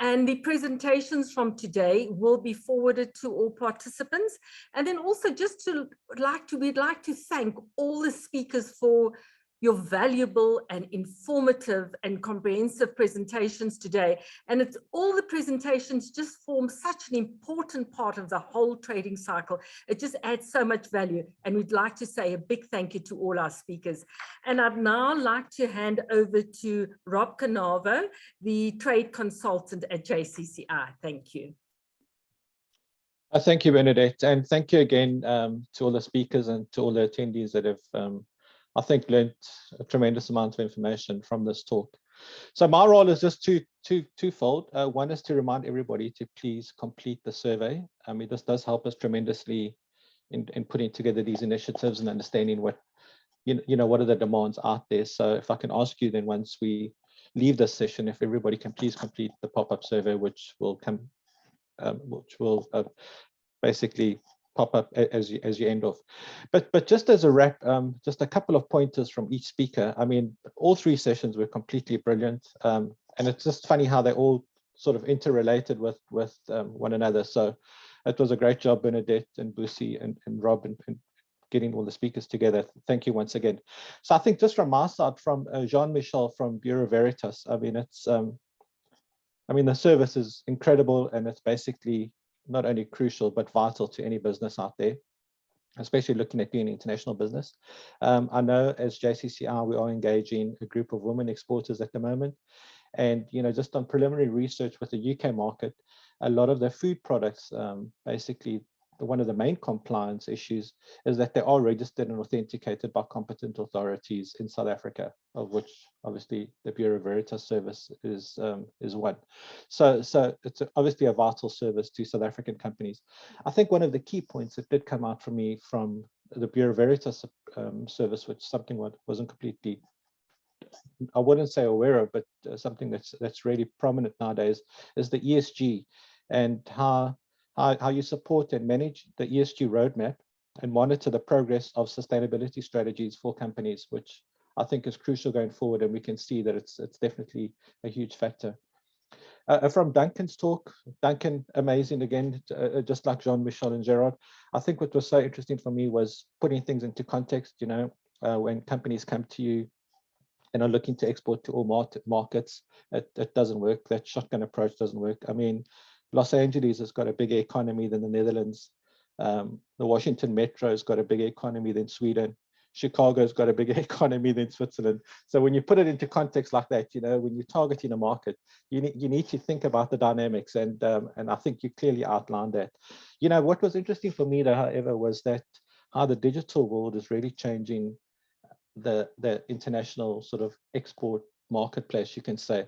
And the presentations from today will be forwarded to all participants. And then also just we'd like to thank all the speakers for your valuable and informative and comprehensive presentations today. And it's all the presentations just form such an important part of the whole trading cycle. It just adds so much value. And we'd like to say a big thank you to all our speakers. And I'd now like to hand over to Rob Canavo, the trade consultant at JCCI. Thank you. Thank you, Bernadette. And thank you again to all the speakers and to all the attendees that have I think learned a tremendous amount of information from this talk. So my role is just twofold. One is to remind everybody to please complete the survey. I mean, this does help us tremendously in putting together these initiatives and understanding what, what are the demands out there. So if I can ask you then, once we leave this session, if everybody can please complete the pop-up survey, which will basically pop up as you end off. But just as a wrap, just a couple of pointers from each speaker. I mean, all three sessions were completely brilliant. And it's just funny how they all sort of interrelated with one another. So it was a great job, Bernadette and Busi and Rob, and getting all the speakers together. Thank you once again. So I think just from my side, from Jean-Michel from Bureau Veritas, I mean, the service is incredible, and it's basically not only crucial, but vital to any business out there, especially looking at doing international business. I know as JCCI, we are engaging a group of women exporters at the moment. And, just on preliminary research with the UK market, a lot of the food products, basically, one of the main compliance issues is that they are registered and authenticated by competent authorities in South Africa, of which obviously the Bureau Veritas service is one. So it's obviously a vital service to South African companies. I think one of the key points that did come out for me from the Bureau Veritas service, which something wasn't completely, I wouldn't say aware of, but something that's really prominent nowadays, is the ESG, and how you support and manage the ESG roadmap and monitor the progress of sustainability strategies for companies, which I think is crucial going forward. And we can see that it's definitely a huge factor. From Duncan's talk, Duncan, amazing again, just like Jean-Michel and Gerard. I think what was so interesting for me was putting things into context, when companies come to you and are looking to export to all markets, it doesn't work. That shotgun approach doesn't work. I mean, Los Angeles has got a bigger economy than the Netherlands. The Washington Metro has got a bigger economy than Sweden. Chicago's got a bigger economy than Switzerland. So when you put it into context like that, when you're targeting a market, you need to think about the dynamics, and I think you clearly outlined that. What was interesting for me, though, however, was that how the digital world is really changing the international sort of export marketplace, you can say.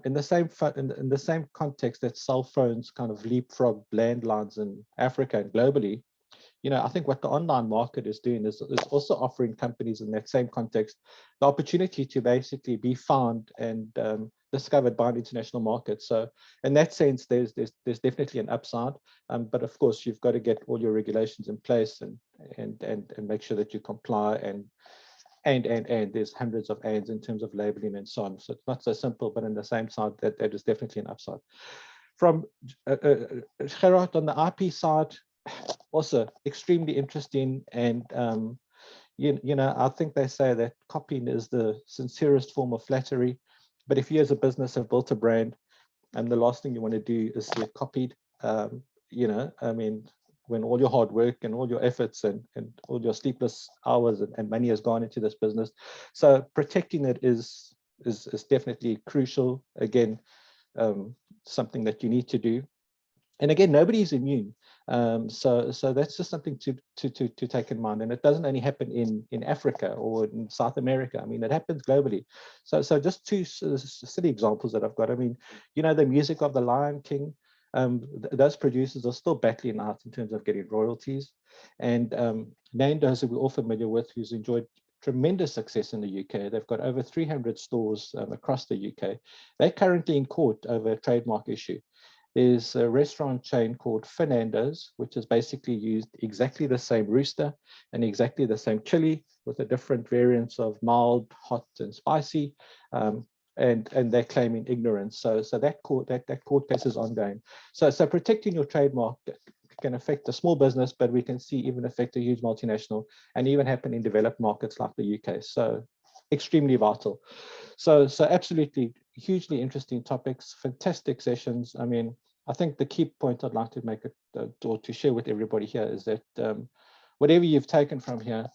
In the same context that cell phones kind of leapfrog landlines in Africa and globally, I think what the online market is doing is also offering companies in that same context the opportunity to basically be found and discovered by an international market. So in that sense, there's definitely an upside, but of course you've got to get all your regulations in place and make sure that you comply, and there's hundreds of ands in terms of labeling and so on. So it's not so simple, but on the same side, that is definitely an upside. From Gerard on the IP side, also extremely interesting. And, I think they say that copying is the sincerest form of flattery. But if you as a business have built a brand, and the last thing you want to do is get copied, I mean, when all your hard work and all your efforts and all your sleepless hours and money has gone into this business. So protecting it is definitely crucial. Again, something that you need to do. And again, nobody's immune. So that's just something to take in mind. And it doesn't only happen in Africa or in South America. I mean, it happens globally. So just two silly examples that I've got. I mean, the music of the Lion King, those producers are still battling out in terms of getting royalties. And Nando's, that we're all familiar with, who's enjoyed tremendous success in the UK. They've got over 300 stores across the UK. They're currently in court over a trademark issue. There's a restaurant chain called Fernando's, which has basically used exactly the same rooster and exactly the same chili with the different variants of mild, hot, and spicy. And they're claiming ignorance. So that court case is ongoing. So protecting your trademark can affect a small business, but we can see even affect a huge multinational, and even happen in developed markets like the UK. So extremely vital. So absolutely hugely interesting topics, fantastic sessions. I mean, I think the key point I'd like to make or to share with everybody here is that whatever you've taken from here,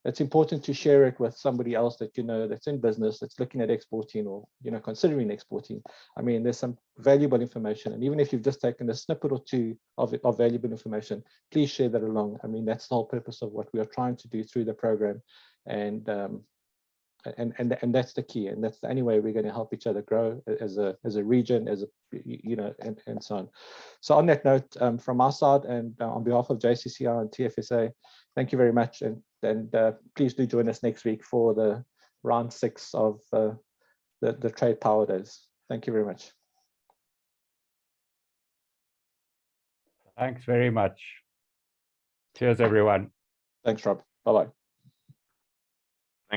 it's important to share it with somebody else that you know that's in business, that's looking at exporting or considering exporting. I mean, there's some valuable information, and even if you've just taken a snippet or two of valuable information, please share that along. I mean, that's the whole purpose of what we are trying to do through the program, and that's the key, and that's the only way we're going to help each other grow as a region, as a and so on. So on that note, from my side and on behalf of JCCI and TFSA, thank you very much, and please do join us next week for the round 6 of the Trade Power Days. Thank you very much. Thanks very much. Cheers, everyone. Thanks, Rob. Bye-bye.